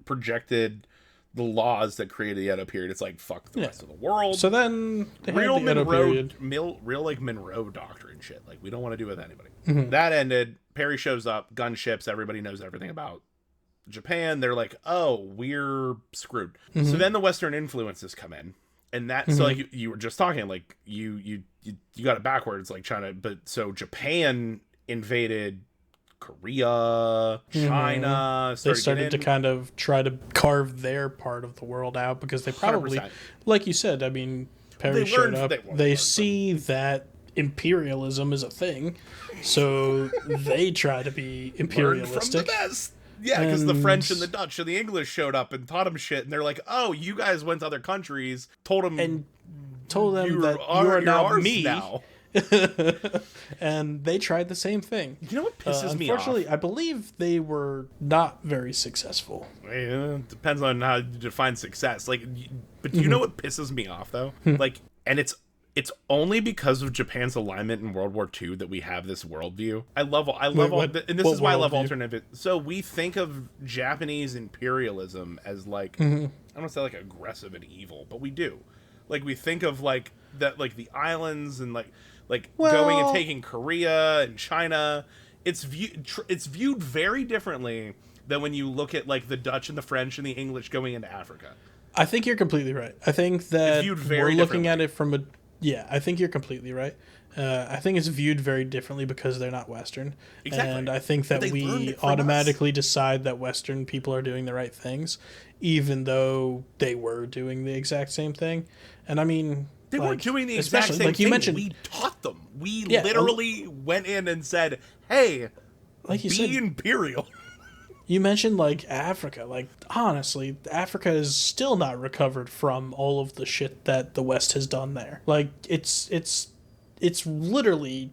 projected the laws that created the Edo period. It's like fuck the rest of the world. So then they real the Edo period. Real like Monroe Doctrine shit. Like we don't want to do with anybody. That ended. Perry shows up. Gunships. Everybody knows everything about Japan. They're like, oh, we're screwed. So then the Western influences come in, and that so like you were just talking like you got it backwards, like China, but so Japan invaded Korea, China. They started to kind of try to carve their part of the world out because they probably 100%. Like you said, I mean, Perry showed up. They see that imperialism is a thing, so they try to be imperialistic. Learn from the best. Yeah, because the French and the Dutch and the English showed up and taught them shit, and they're like, "Oh, you guys went to other countries, told them that you're now me." Now. And they tried the same thing. You know what pisses me off? Unfortunately, I believe they were not very successful. It depends on how you define success. Like, but do you know what pisses me off though? Like, and it's only because of Japan's alignment in World War II that we have this worldview. And this is why I love alternative. So we think of Japanese imperialism as like, I don't want to say like aggressive and evil, but we do. Like we think of like that, like the islands and like going and taking Korea and China. It's viewed very differently than when you look at like the Dutch and the French and the English going into Africa. I think you're completely right. I think that we're looking at it from a... Yeah, I think you're completely right. I think it's viewed very differently because they're not Western. Exactly. And I think that we automatically decide that Western people are doing the right things, even though they were doing the exact same thing. And I mean... They weren't doing the exact same thing. You mentioned, we taught them. We literally went in and said, hey, like you said, imperial. You mentioned, like, Africa. Like, honestly, Africa is still not recovered from all of the shit that the West has done there. Like, it's literally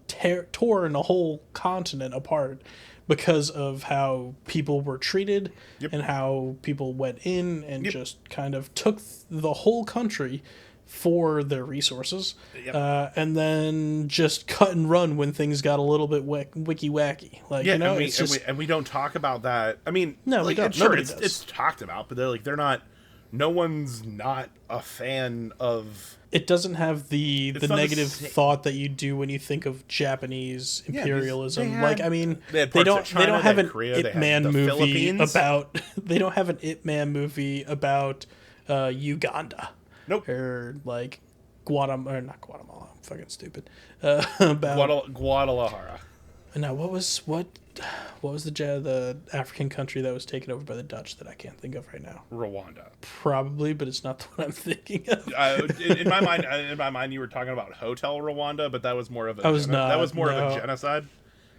torn a whole continent apart because of how people were treated and how people went in and just kind of took the whole country for their resources, and then just cut and run when things got a little bit wicky wacky. Like, and we don't talk about that. I mean, no, like, we don't. Sure, it's talked about, but they're not. No one's not a fan of. It doesn't have the negative thought that you do when you think of Japanese imperialism. They don't have an Ip Man movie about. They don't have an Ip Man movie about Uganda. Nope. Or like Guatemala, or not Guatemala. I'm fucking stupid. About Guadalajara. Now, what was the African country that was taken over by the Dutch that I can't think of right now? Rwanda. Probably, but it's not the one I'm thinking of. In my mind, you were talking about Hotel Rwanda, but that was more of a I was not. that was more of No. a genocide.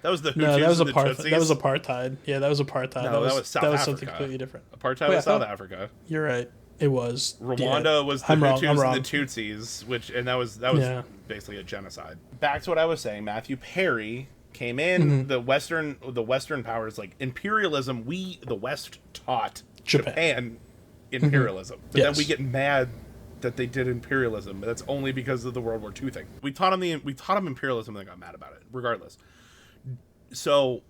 That was the Hutus No, that was and the Tutsis. That was apartheid. Yeah, that was apartheid. No, that was South That was Africa. something completely different. Apartheid was South Africa. You're right. It was. Rwanda was the I'm wrong, Hutus I'm wrong. and the Tutsis, and that was Yeah. basically a genocide. Back to what I was saying, Matthew Perry came in. The Western powers, like imperialism. We, the West, taught Japan imperialism, but then we get mad that they did imperialism. That's only because of the World War II thing. We taught them imperialism, and they got mad about it. Regardless, so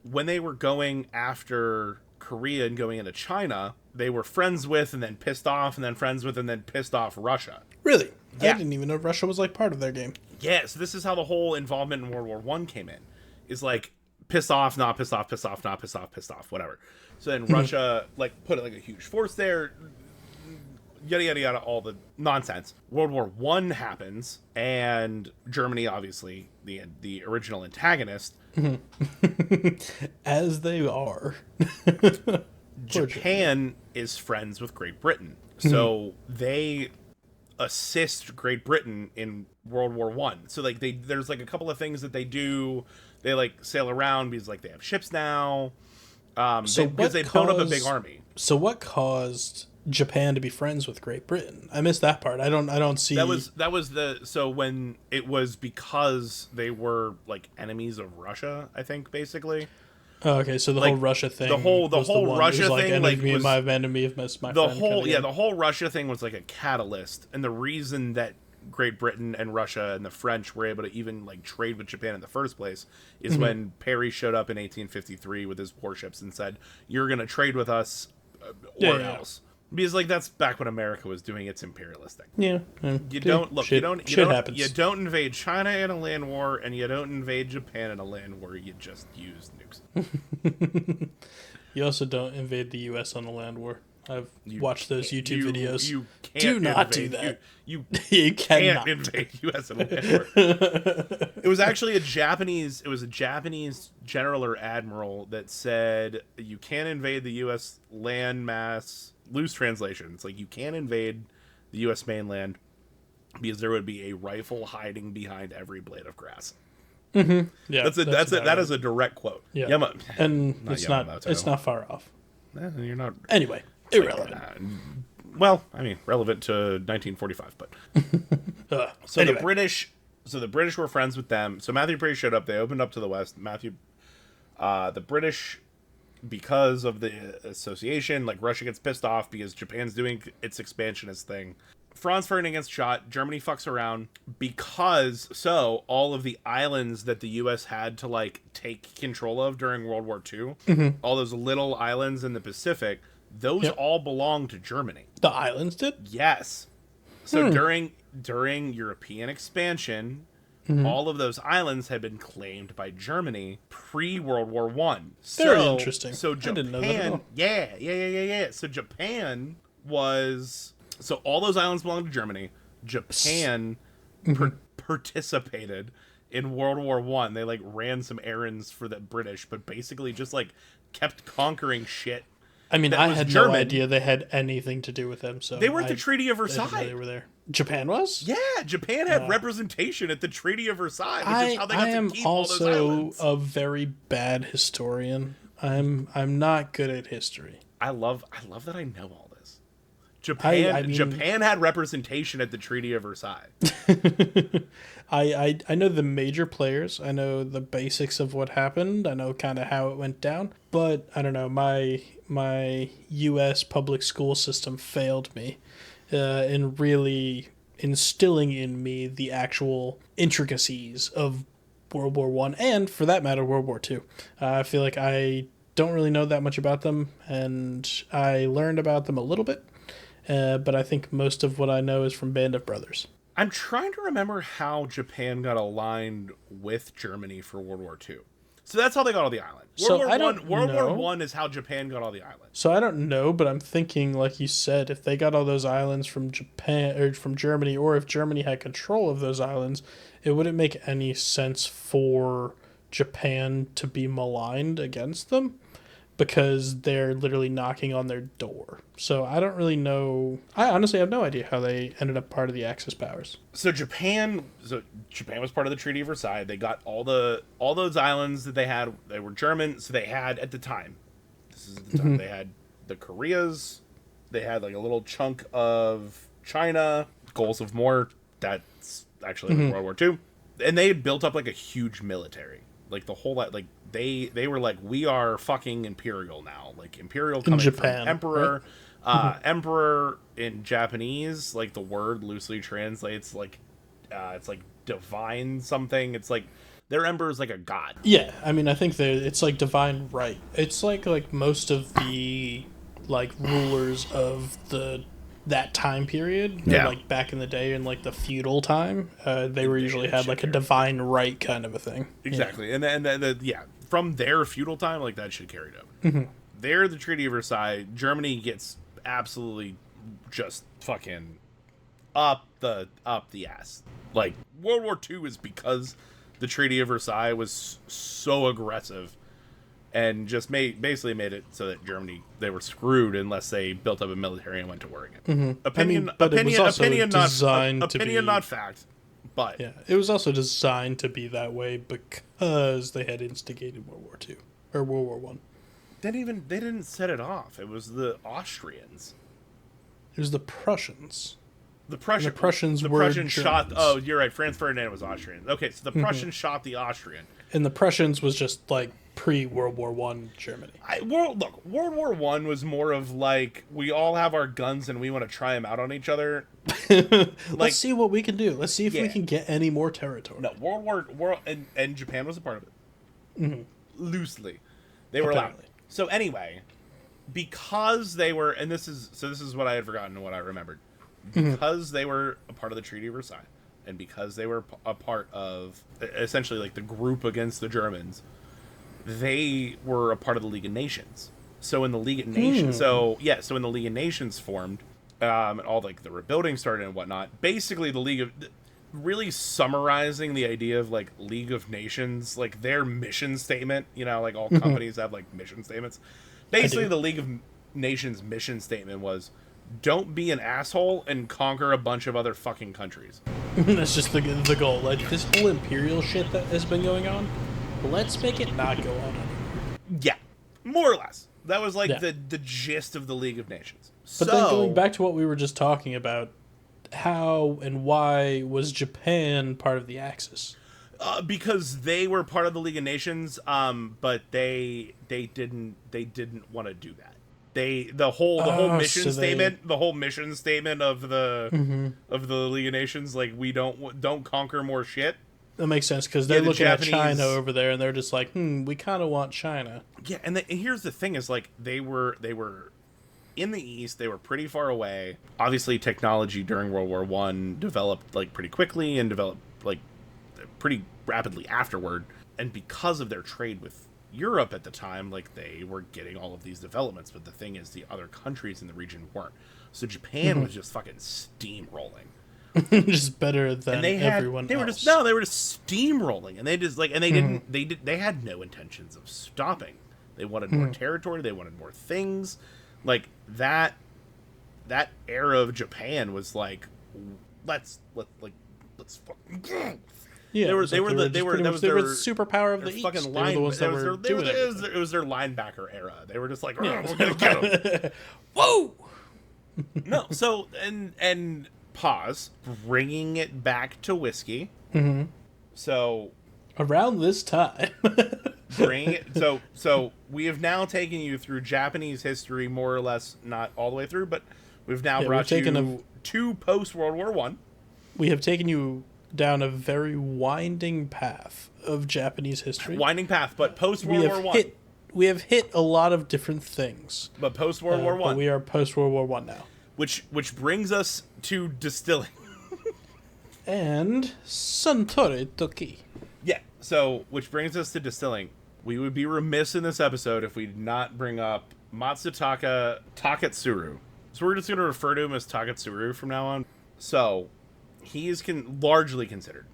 when they were going after Korea and going into China, they were friends with and then pissed off, and then friends with and then pissed off Russia. Really? Yeah. I didn't even know Russia was like part of their game. Yeah, so this is how the whole involvement in World War One came in. Is like pissed off, not pissed off, pissed off, not pissed off, pissed off, whatever. So then Russia like put like a huge force there, yada yada yada, all the nonsense. World War One happens, and Germany, obviously the original antagonist, as they are. Japan is friends with Great Britain, so they assist Great Britain in World War One. So like there's like a couple of things that they do. They like sail around because like they have ships now. Because they built up a big army. So what caused Japan to be friends with Great Britain? I missed that part. I don't see. That was when it was because they were like enemies of Russia, I think, basically. Oh, okay, so the like, whole Russia thing. The whole Russia thing, like enemy was, of my enemy of my friend. The whole Russia thing was like a catalyst, and the reason that Great Britain and Russia and the French were able to even like trade with Japan in the first place is when Perry showed up in 1853 with his warships and said, "You're going to trade with us, or else." Because like that's back when America was doing its imperialistic. Yeah, you don't happens. You don't invade China in a land war, and you don't invade Japan in a land war. You just use nukes. You also don't invade the U.S. on a land war. I've watched those YouTube videos. You can't do not invade, do that. You you can't invade U.S. in a land war. It was actually a Japanese general or admiral that said you can't invade the U.S. land mass. Loose translation. It's like you can't invade the U.S. mainland because there would be a rifle hiding behind every blade of grass. Mm-hmm. Yeah, that is a direct quote. Yeah, and it's not far off. You're not. Anyway, irrelevant. Well, I mean, relevant to 1945, but anyway. the British were friends with them. So Matthew Perry showed up. They opened up to the West. The British, because of the association, like Russia gets pissed off because Japan's doing its expansionist thing. Franz Ferdinand gets shot. Germany fucks around because all of the islands that the U.S. had to like take control of during World War II, all those little islands in the Pacific, those all belong to Germany. The islands did? Yes. So during European expansion, all of those islands had been claimed by Germany pre-World War One. Very interesting. So Japan, I didn't know that at all. Yeah. So Japan was... So all those islands belong to Germany. Japan participated in World War One. They like ran some errands for the British, but basically just like kept conquering shit. I mean, I had no idea they had anything to do with them. So they were at the Treaty of Versailles. They were there. Japan was? Yeah, Japan had representation at the Treaty of Versailles, which is how they got to keep all those islands. I am also a very bad historian. I'm not good at history. I love that I know all this. Japan had representation at the Treaty of Versailles. I know the major players. I know the basics of what happened. I know kind of how it went down. But I don't know. My U.S. public school system failed me in really instilling in me the actual intricacies of World War One and, for that matter, World War Two. I feel like I don't really know that much about them, and I learned about them a little bit. But I think most of what I know is from Band of Brothers. I'm trying to remember how Japan got aligned with Germany for World War II. So that's how they got all the islands. World War One is how Japan got all the islands. So I don't know, but I'm thinking, like you said, if they got all those islands from Japan or from Germany, or if Germany had control of those islands, it wouldn't make any sense for Japan to be maligned against them because they're literally knocking on their door. So I don't really know. I honestly have no idea how they ended up part of the Axis powers. So Japan was part of the Treaty of Versailles. They got all those islands that they had. They were German, so they had at the time. This is the time they had the Koreas. They had like a little chunk of China. Goals of more. That's actually World War II, and they had built up like a huge military. Like the whole like they were like, we are fucking imperial now. Like imperial coming Japan, from emperor. right? Emperor in Japanese, like the word loosely translates like it's like divine something. It's like their emperor is like a god. Yeah, I mean, I think it's like divine right. It's like most of the like rulers of that time period, Yeah. like back in the day in like the feudal time, they were usually had like a divine right kind of a thing. Exactly, yeah. and then from their feudal time, like that shit carried over. There, the Treaty of Versailles, Germany gets absolutely just fucking up the ass. Like World War II is because the Treaty of Versailles was so aggressive and just basically made it so that Germany, they were screwed unless they built up a military and went to war again. Opinion, not fact. But yeah, it was also designed to be that way because they had instigated World War II or World War One. They didn't set it off. It was the Austrians. It was the Prussians. The Prussians shot. Oh, you're right. Franz Ferdinand was Austrian. Okay, so the Prussians shot the Austrian, and the Prussians was just like pre-World War One Germany. World War One was more of like, we all have our guns and we want to try them out on each other. Let's see what we can do. Let's see if we can get any more territory. No, World and Japan was a part of it. Loosely, they were allowed. So anyway, because they were, and this is what I had forgotten and what I remembered. Because they were a part of the Treaty of Versailles, and because they were a part of essentially like the group against the Germans, they were a part of the League of Nations. So in the League of Nations, so in the League of Nations formed, and all like the rebuilding started and whatnot. Basically, the League of, really summarizing the idea of like League of Nations, like their mission statement. You know, like all companies have like mission statements. Basically, the League of Nations mission statement was, don't be an asshole and conquer a bunch of other fucking countries. That's just the goal. Like, this whole imperial shit that has been going on, let's make it not go on anymore. Yeah, more or less. That was like the gist of the League of Nations. But then going back to what we were just talking about, how and why was Japan part of the Axis? Because they were part of the League of Nations, but they didn't want to do that. The whole mission statement of the League of Nations, like, we don't conquer more shit. That makes sense, because they're looking at China over there, and they're just like, we kind of want China. Yeah, and here's the thing: is like they were in the East, they were pretty far away. Obviously, technology during World War One developed like pretty quickly and developed like pretty rapidly afterward, and because of their trade with Europe at the time, like, they were getting all of these developments, but the thing is, the other countries in the region weren't. So Japan was just fucking steamrolling. Just better than everyone else. They were just steamrolling, and they just like, and they had no intentions of stopping. They wanted more territory, they wanted more things. Like that era of Japan was like, let's fucking go. Yeah, they were the superpower of the East. Fucking they were the ones that were doing it. It was their linebacker era. They were just like, we're gonna get them. Whoa! No, so and pause, bringing it back to whiskey. So around this time, So we have now taken you through Japanese history, more or less, not all the way through, but we've now brought you to post World War One. We have taken you down a very winding path of Japanese history. But post World War One. We have hit a lot of different things. But post World War One. But we are post World War One now. Which brings us to distilling. And Suntory Toki. Yeah, so which brings us to distilling. We would be remiss in this episode if we did not bring up Matsutaka Taketsuru. So we're just going to refer to him as Taketsuru from now on. So he is widely considered,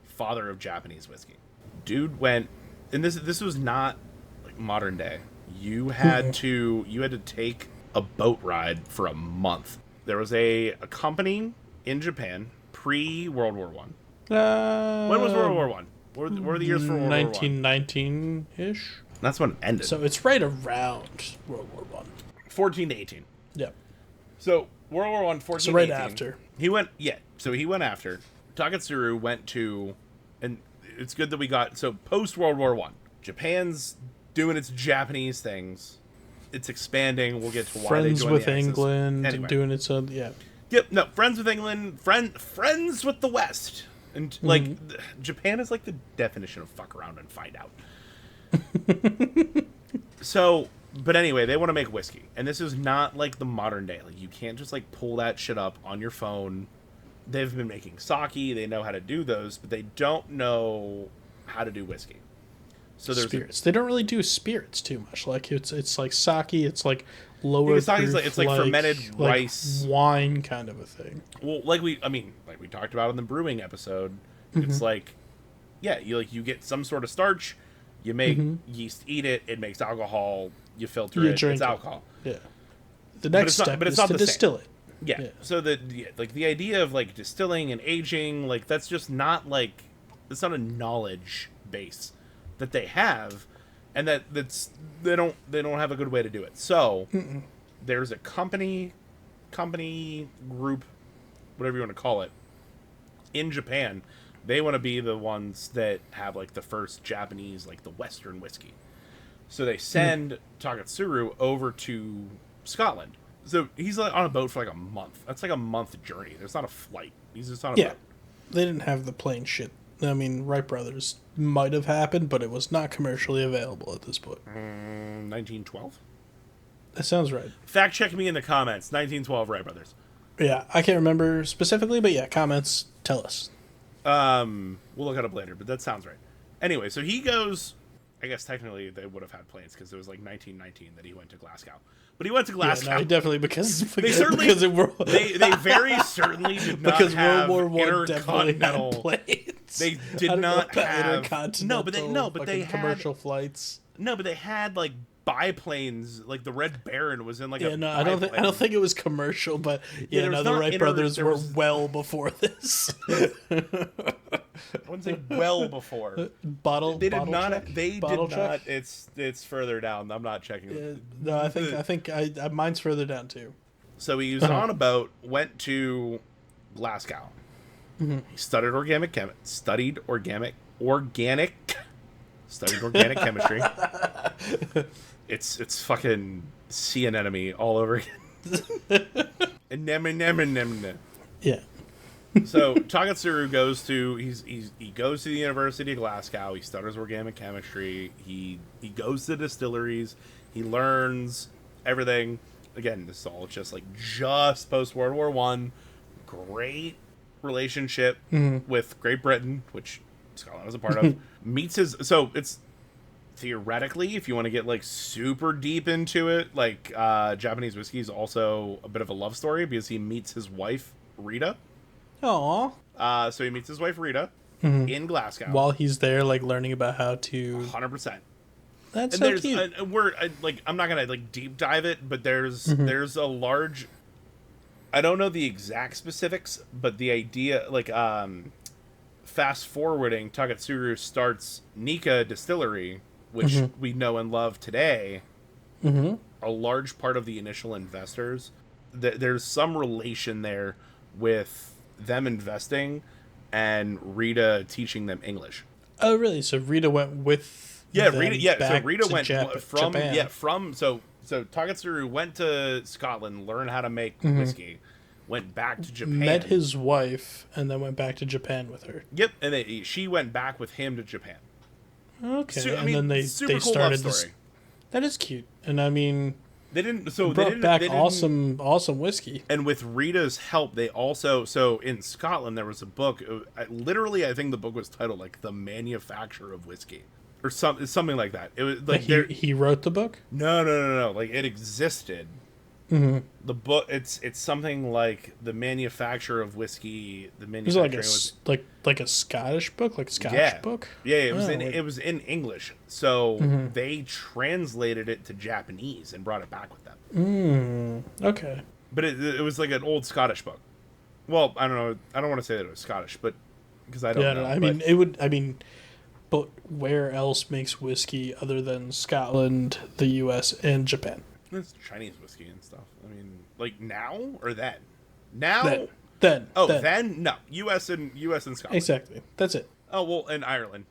father of Japanese whiskey. Dude went, and this was not like modern day. You had to take a boat ride for a month. There was a company in Japan pre World War One. When was World War One? What were the years for World War One? 1919 ish. That's when it ended. So it's right around World War One. 14 to 18. Yep. So World War One, 14 so right 18. after. He went, yeah. So he went after. Takatsuru went to, and it's good that we got, so post World War One, Japan's doing its Japanese things. It's expanding. We'll get to why Friends they joined with the Axis. England, Anyway. doing its own, yeah. Yep, no, friends with England, friends with the West. And, like, Japan is, like, the definition of fuck around and find out. So, but anyway, they want to make whiskey. And this is not, like, the modern day. Like, you can't just, like, pull that shit up on your phone. They've been making sake. They know how to do those, but they don't know how to do whiskey. So there's spirits. They don't really do spirits too much. Like, it's like sake, it's like lower Sake is proof, it's like fermented like rice. wine kind of a thing. Well, like we talked about in the brewing episode, it's like, yeah, you get some sort of starch, you make yeast eat it, it makes alcohol, you filter it, drink it's alcohol. Yeah. The next step is to distill it. Yeah. So the idea of like distilling and aging, like that's just not like, it's not a knowledge base that they have, and that's they don't have a good way to do it. So there's a company group, whatever you want to call it, in Japan. They want to be the ones that have like the first Japanese, like the Western whiskey. So they send Takatsuru over to Scotland. So he's like on a boat for like a month. That's like a month journey. There's not a flight. He's just on a boat. They didn't have the plane shit. I mean, Wright Brothers might have happened, but it was not commercially available at this point. 1912? That sounds right. Fact check me in the comments. 1912 Wright Brothers. Yeah, I can't remember specifically, but yeah, comments tell us. We'll look it up later, but that sounds right. Anyway, so he goes. I guess technically they would have had planes because it was like 1919 that he went to Glasgow. But he went to Glasgow. Yeah, no, definitely because they certainly because they very certainly did not because have World War I definitely intercontinental had planes. They did not have intercontinental but they had commercial flights. No, but they had like biplanes. Like the Red Baron was in like a I don't think it was commercial, but the Wright brothers were well before this. I wouldn't say well before. They did not. It's further down. I'm not checking. No, I think mine's further down too. So he was on a boat, went to Glasgow. He studied organic chemistry. It's fucking sea anemone all over again. Anemone. Yeah. So Takatsuru goes to he goes to the University of Glasgow. He studies organic chemistry. He goes to distilleries. He learns everything. Again, this is all just post World War One. Great relationship with Great Britain, which Scotland was a part of. It's theoretically, if you want to get like super deep into it, like Japanese whiskey is also a bit of a love story because he meets his wife Rita. Aww. So he meets his wife Rita in Glasgow while he's there, like learning about how to. 100%. That's so cute. I'm not gonna like deep dive it, but there's a large. I don't know the exact specifics, but the idea, fast forwarding, Takatsuru starts Nika Distillery, which we know and love today. A large part of the initial investors, there's some relation there with them investing and Rita teaching them English. Oh, really? So Rita went with Rita. Yeah, so Rita went from Japan. So Takatsuru went to Scotland, learned how to make whiskey, went back to Japan, met his wife, and then went back to Japan with her. Yep, and she went back with him to Japan. Okay, then they started this. That is cute, and I mean. They didn't. Awesome whiskey. And with Rita's help, they also. So in Scotland, there was a book. Literally, I think the book was titled like "The Manufacture of Whiskey" or something like that. It was like he wrote the book. No. Like it existed, The book, it's something like the manufacture of whiskey. The Was it like manufacturing was like a Scottish book, like a Scottish yeah, book? yeah. Oh, It was in English, so they translated it to Japanese and brought it back with them. okay. But it was like an old Scottish book. Well, I don't know. I don't want to say that it was Scottish, but because I don't Yeah, know. I mean, it would. I mean, but where else makes whiskey other than Scotland, the U.S., and Japan? It's Chinese whiskey and stuff. I mean, like now or then? Now? Then. Then? No. U.S. and Scotland. Exactly. That's it. Oh well, and Ireland.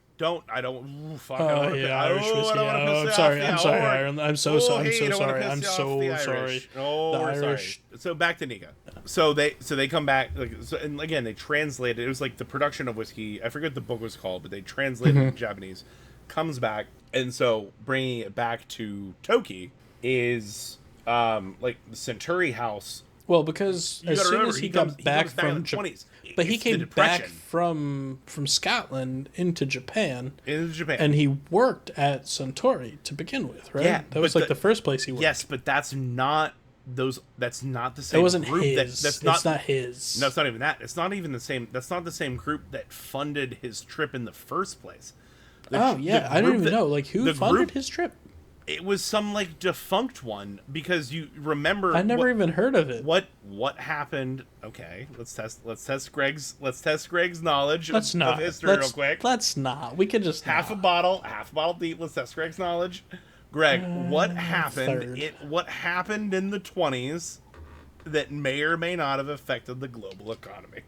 I don't. Ooh, fuck. Oh yeah, Irish whiskey. I'm sorry, Ireland. I'm so sorry. I'm so sorry. I'm so sorry. Oh, the we're Irish. sorry. So back to Nika. So they come back, and again they translated. It was like the production of whiskey. I forget what the book was called, but they translated it in Japanese. Comes back, and so bringing it back to Toki is like the Century House. Well, because as soon as he got back from Japan, but he came back from Scotland into Japan, and he worked at Suntory to begin with, right? Yeah, that was like the first place he worked. Yes, but that's not That's not the same. It wasn't group. his. That's not. It's not his. No, it's not even that. It's not even the same. That's not the same group that funded his trip in the first place. I don't even know. Like, who funded his trip? It was some like defunct one, because you remember. I never even heard of it. What happened? Okay, let's test Greg's knowledge of history real quick. Let's not. We could just half a bottle deep. Let's test Greg's knowledge. Greg, what happened? What happened in the 20s that may or may not have affected the global economy?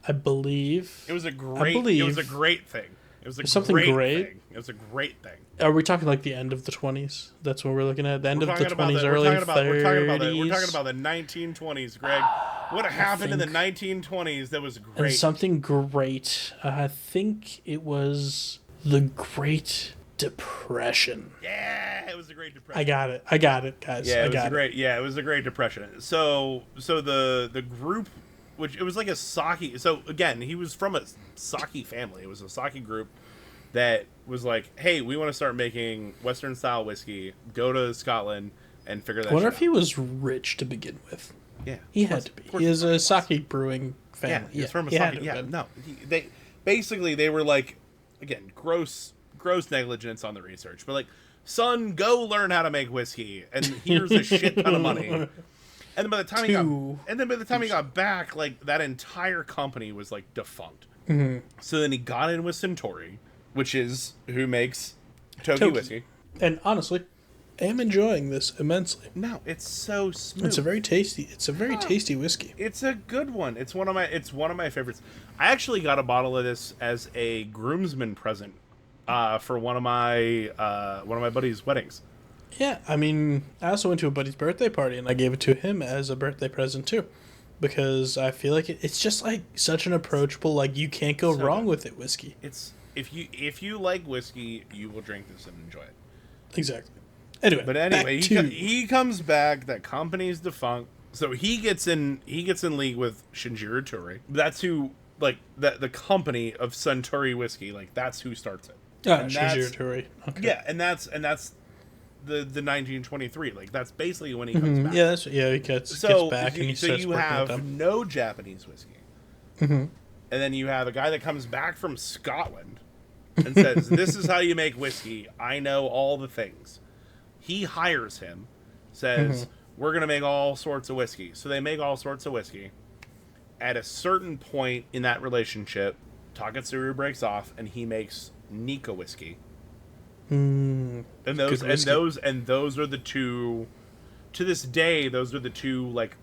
I believe it was a great. It was a great thing. It was something great. Thing. It was a great thing. Are we talking like the end of the 20s? That's what we're looking at. The end of the 20s, early 30s. We're talking about the 1920s, Greg. What happened in the 1920s that was great? And something great. I think it was the Great Depression. Yeah, it was the Great Depression. I got it, guys. Yeah, it was the Great Depression. So the group, which it was like a sake. So again, he was from a sake family. It was a sake group that was like, hey, we want to start making Western style whiskey. Go to Scotland and figure that out. I wonder if he was rich to begin with. Yeah, he had to be. He is a sake brewing family. Yeah, he's from a sake. Yeah, no, they were like, again, gross negligence on the research, but like, son, go learn how to make whiskey, and here's a shit ton of money. And then by the time he got back, like, that entire company was like defunct. Mm-hmm. So then he got in with Suntory, which is who makes Toki whiskey. And honestly, I am enjoying this immensely. No, it's so smooth. It's a very tasty whiskey. It's a good one. It's one of my favorites. I actually got a bottle of this as a groomsman present for one of my buddies' weddings. Yeah, I mean, I also went to a buddy's birthday party, and I gave it to him as a birthday present too, because I feel like it's just like such an approachable, like, you can't go wrong with it whiskey. It's if you like whiskey, you will drink this and enjoy it. Exactly. Anyway, he comes back. That company's defunct, so he gets in league with Shinjiro Torii. That's who, like, the company of Suntory whiskey. Like, that's who starts it. Shinjiro Torii. Okay. Yeah, and that's the 1923. Like, that's basically when he comes back. Yeah, he gets back and he starts you working have with them. no Japanese whiskey, and then you have a guy that comes back from Scotland and says, "This is how you make whiskey. I know all the things." He hires him, says, "We're gonna make all sorts of whiskey." So they make all sorts of whiskey. At a certain point in that relationship, Taketsuru breaks off, and he makes Nika whiskey. And those are the two. To this day, those are the two, like,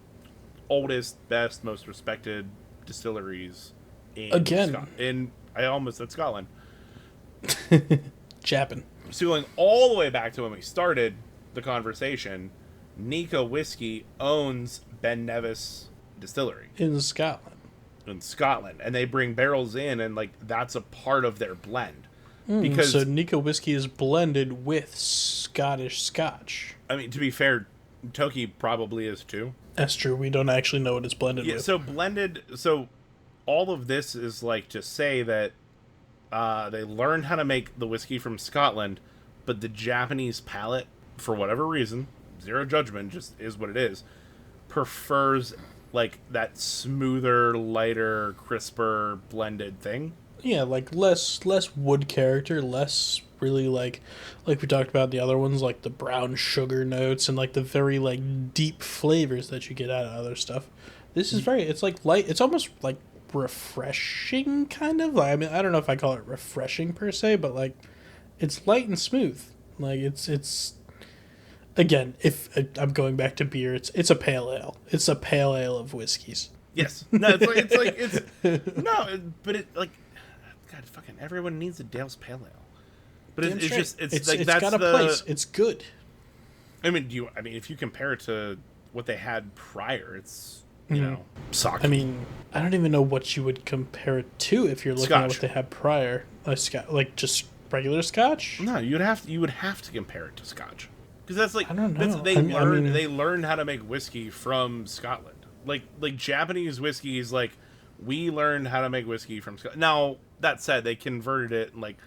oldest, best, most respected distilleries in I almost said Scotland. Japan. So going all the way back to when we started the conversation, Nika Whiskey owns Ben Nevis Distillery in Scotland. And they bring barrels in, and, like, that's a part of their blend. So Nika Whiskey is blended with Scottish Scotch. I mean, to be fair, Toki probably is too. That's true. We don't actually know what it's blended with. So all of this is, like, to say that they learned how to make the whiskey from Scotland, but the Japanese palate for whatever reason, zero judgment, just is what it is, prefers like that smoother, lighter, crisper blended thing. Yeah, like less wood character, less really like we talked about the other ones, like the brown sugar notes and like the very like deep flavors that you get out of other stuff. This is very, it's like light, it's almost like refreshing kind of. Like, I mean, I don't know if I call it refreshing per se, but like it's light and smooth. Like it's again, if I'm going back to beer, it's a pale ale. It's a pale ale of whiskeys. Yes. No, it's no, but it like, God, fucking everyone needs a Dale's Pale Ale. But it's just it's like that's got a place. It's good. I mean, if you compare it to what they had prior, it's you know, sake. I mean, I don't even know what you would compare it to if you're looking at what they had prior. Like just regular Scotch? No, you would have to compare it to Scotch. Because that's like, I don't know. They learned how to make whiskey from Scotland. Like Japanese whiskey is like, we learned how to make whiskey from Scotland. Now, that said, they converted it and like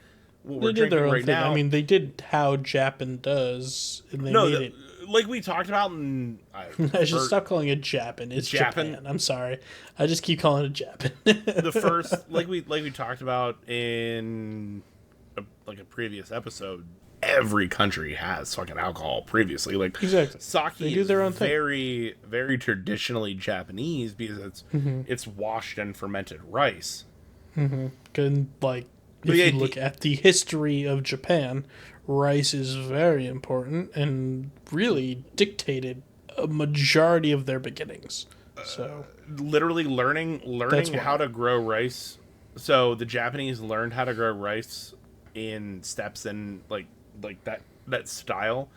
what we're drinking right now. I mean, they did how Japan does, and they made it. Like we talked about in... I should stop calling it Japan. It's Japan. I'm sorry. I just keep calling it Japan. The first, like we talked about in a previous episode, every country has fucking alcohol previously. Like, exactly. Sake they do their own very, very traditionally Japanese because it's washed and fermented rice. And like, if you look at the history of Japan, rice is very important and really dictated a majority of their beginnings. So literally learning how to grow rice. So the Japanese learned how to grow rice in steps and like that style.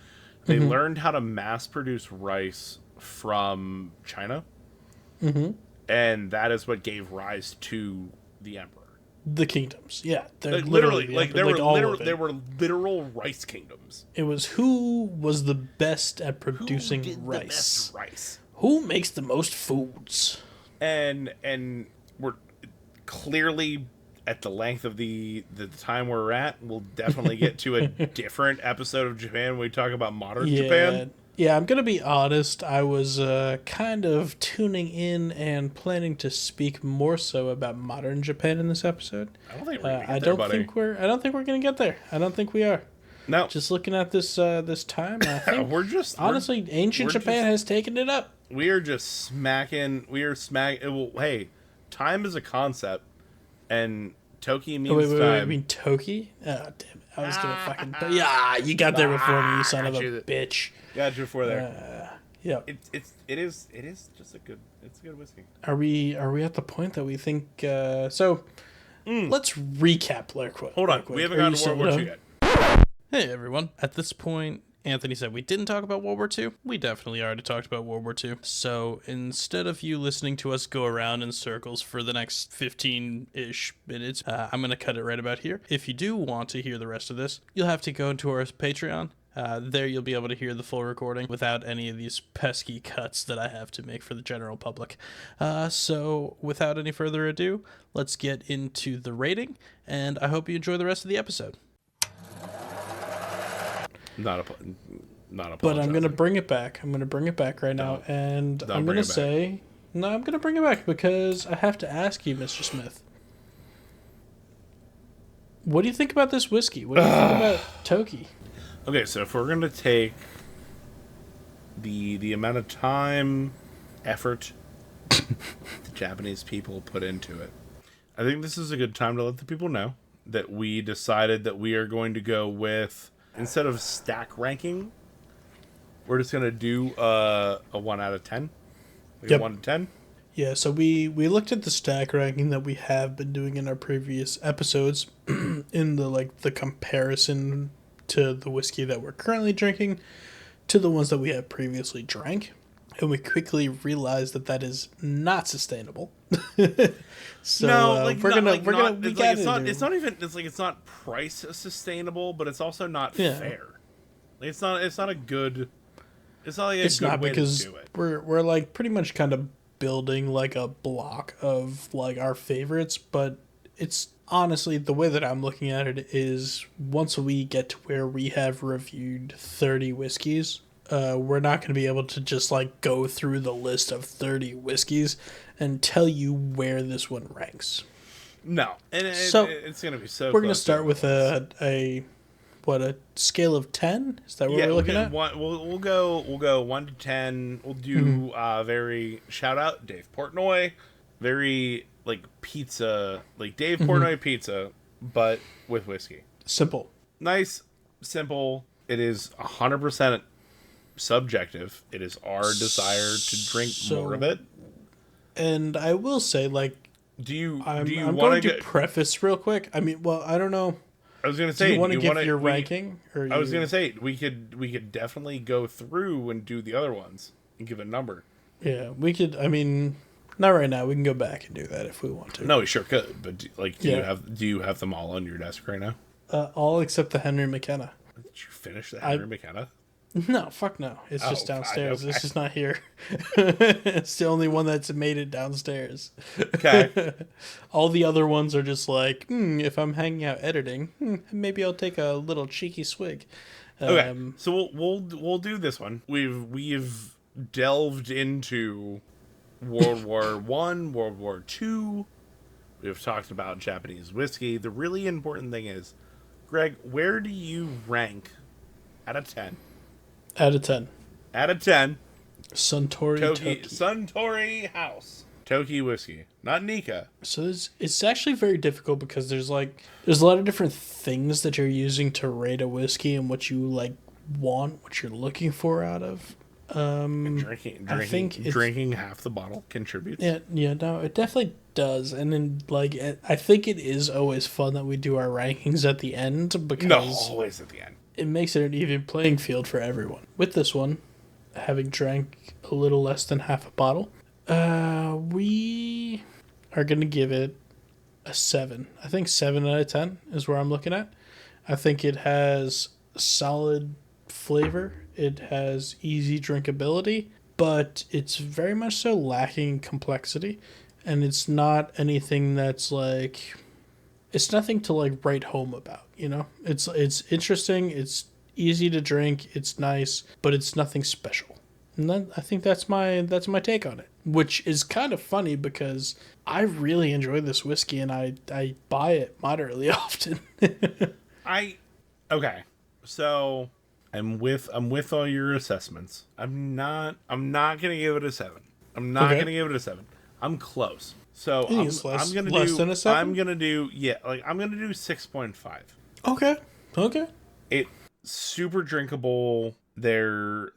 They learned how to mass produce rice from China. And that is what gave rise to the emperor. The kingdoms, yeah, they're literally there were literal rice kingdoms. It was who was the best at producing rice. The best rice. Who makes the most foods? And we're clearly at the length of the time we're at. We'll definitely get to a different episode of Japan when we talk about modern Japan. Yeah, I'm going to be honest. I was kind of tuning in and planning to speak more so about modern Japan in this episode. I don't think we're going to get there, buddy. I don't think we're going to get there. I don't think we are. No. Just looking at this time, I think honestly, ancient Japan has taken it up. We are just smacking. Well, hey, time is a concept, and Toki means time. Wait, I mean Toki? Oh, damn it. I was going to fucking... Yeah, you got there before me, you son of a bitch. Got you before there. Yeah. It is just a good whiskey. Are we at the point that we think so let's recap Lurkwood. Hold on. We haven't gotten to World War II yet. Hey everyone. At this point, Anthony said we didn't talk about World War II. We definitely already talked about World War II. So instead of you listening to us go around in circles for the next 15-ish minutes, I'm going to cut it right about here. If you do want to hear the rest of this, you'll have to go into our Patreon. There you'll be able to hear the full recording without any of these pesky cuts that I have to make for the general public. So without any further ado, let's get into the rating, and I hope you enjoy the rest of the episode. Not a But I'm going to bring it back. I'm going to bring it back right now, and I'm going to say... No, I'm going to bring it back because I have to ask you, Mr. Smith. What do you think about this whiskey? What do you think about Toki? Okay, so if we're going to take the amount of time, effort the Japanese people put into it, I think this is a good time to let the people know that we decided that we are going to go with, instead of stack ranking, we're just going to do a 1 out of 10. Like 1 to 10. Yeah, so we looked at the stack ranking that we have been doing in our previous episodes in the comparison to the whiskey that we're currently drinking to the ones that we have previously drank, and we quickly realized that is not sustainable. So it's not price sustainable, but it's also not fair. Like, it's not a good way to do it. We're like pretty much kind of building like a block of like our favorites, but it's honestly, the way that I'm looking at it is once we get to where we have reviewed 30 whiskeys, we're not going to be able to just like go through the list of 30 whiskeys and tell you where this one ranks. No, and So it's going to be so. we're going to start with a scale of 10? Is that what we're looking at? We'll go 1 to 10. We'll do very shout out Dave Portnoy, very like pizza, like Dave Portnoy pizza, but with whiskey. Simple. Nice, simple. It is 100% subjective. It is our desire to drink more of it. And I will say, like, I'm going to preface real quick. I mean, well, I don't know. I was going to say, do you want to give your ranking? I was going to say we could definitely go through and do the other ones and give a number. Yeah, we could. I mean, not right now. We can go back and do that if we want to. No, we sure could. But do you have them all on your desk right now? All except the Henry McKenna. Did you finish the Henry McKenna? No, fuck no. It's just downstairs. Okay. It's just not here. It's the only one that's made it downstairs. Okay. All the other ones are just like, if I'm hanging out editing, maybe I'll take a little cheeky swig. Okay. So we'll do this one. We've delved into World War I, World War II. We've talked about Japanese whiskey. The really important thing is, Greg, where do you rank out of 10? Out of 10. Out of 10. Suntory Toki. Suntory House. Toki whiskey. Not Nika. So it's actually very difficult because there's a lot of different things that you're using to rate a whiskey and what you like want, what you're looking for out of. Drinking half the bottle contributes. Yeah, no, it definitely does. And then I think it is always fun that we do our rankings at the end because always at the end. It makes it an even playing field for everyone. With this one, having drank a little less than half a bottle, we are going to give it a 7. I think 7 out of 10 is where I'm looking at. I think it has solid flavor. It has easy drinkability, but it's very much so lacking complexity. And it's not anything that's like... It's nothing to like write home about, you know? It's interesting, it's easy to drink, it's nice, but it's nothing special. And I think that's my take on it, which is kind of funny because I really enjoy this whiskey and I buy it moderately often. Okay. So I'm with all your assessments. I'm not going to give it a 7. I'm not going to give it a 7. I'm close. So I'm gonna do than a 7? I'm gonna do 6.5. Okay. It's super drinkable. They're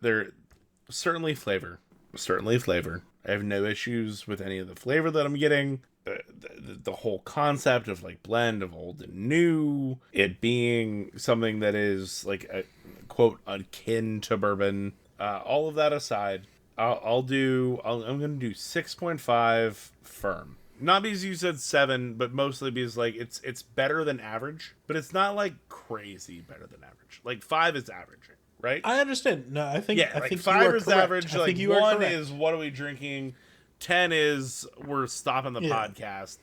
certainly flavor. I have no issues with any of the flavor that I'm getting. The whole concept of like blend of old and new, it being something that is like a quote akin to bourbon. All of that aside, I'm gonna do 6.5 firm. Not because you said 7, but mostly because like it's better than average, but it's not like crazy better than average. Like 5 is average, right? I understand. No, I think 5 is average. Like 1 is what are we drinking? 10 is we're stopping the podcast.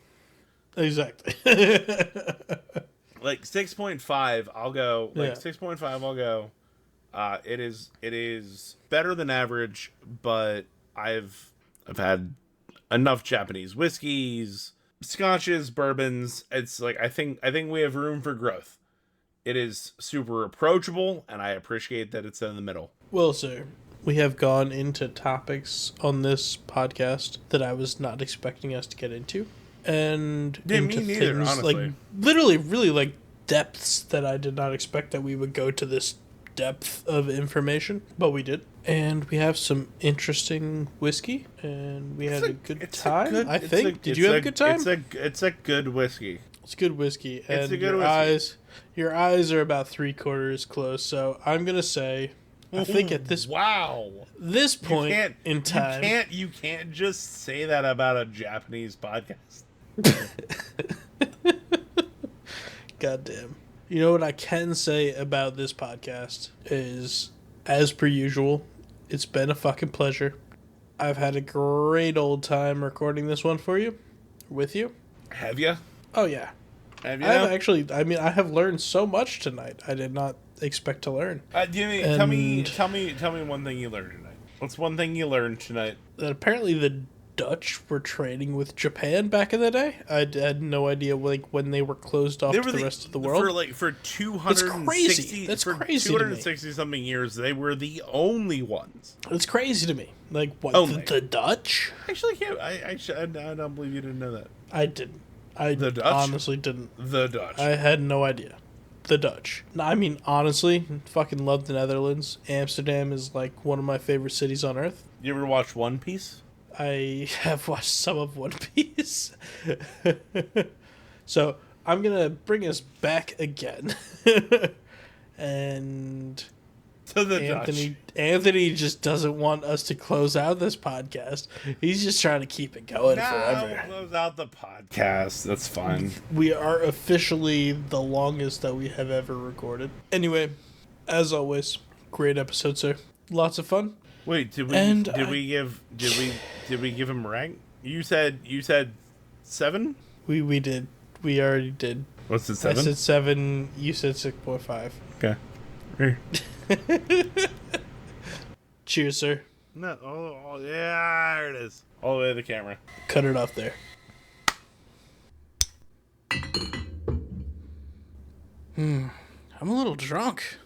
Exactly. Like 6.5, I'll go. 6.5, I'll go. It is better than average, but I've had enough Japanese whiskeys, scotches, bourbons. It's like I think we have room for growth. It is super approachable, and I appreciate that it's in the middle. Well, sir, we have gone into topics on this podcast that I was not expecting us to get into, and me neither, things honestly. like literally, really like depths that I did not expect that we would go to this depth of information, but we did. And we have some interesting whiskey, and we had a good time. I think. Did you have a good time? It's a good whiskey. It's good whiskey, and it's a good whiskey. Your eyes are about 3/4 closed. So I'm gonna say, I think at this this point in time, you can't just say that about a Japanese podcast. Goddamn. You know what I can say about this podcast is, as per usual, it's been a fucking pleasure. I've had a great old time recording this one for you, with you. Have you? Oh yeah. Have you? I have actually. I mean, I have learned so much tonight. I did not expect to learn. Jimmy, tell me one thing you learned tonight. What's one thing you learned tonight? That apparently the Dutch were trading with Japan back in the day. I had no idea like when they were closed off to the rest of the world. For 260 That's for crazy 260 something years, they were the only ones. It's crazy to me. Like what? Only. The Dutch? Actually, I don't believe you didn't know that. I didn't. I The Dutch? honestly didn't. The Dutch. I had no idea. The Dutch. No, I mean, honestly, fucking love the Netherlands. Amsterdam is like one of my favorite cities on earth. You ever watch One Piece? I have watched some of One Piece. So I'm gonna bring us back again. And To the Dutch. Anthony just doesn't want us to close out this podcast. He's just trying to keep it going forever. Close out the podcast. That's fine. We are officially the longest that we have ever recorded. Anyway, as always, great episode, sir. Lots of fun. Wait, did we give him rank? You said 7? We did. We already did. What's it, 7? I said 7. You said 6.5. Okay. Here. Cheers, sir. No. Oh, yeah, there it is. All the way to the camera. Cut it off there. I'm a little drunk.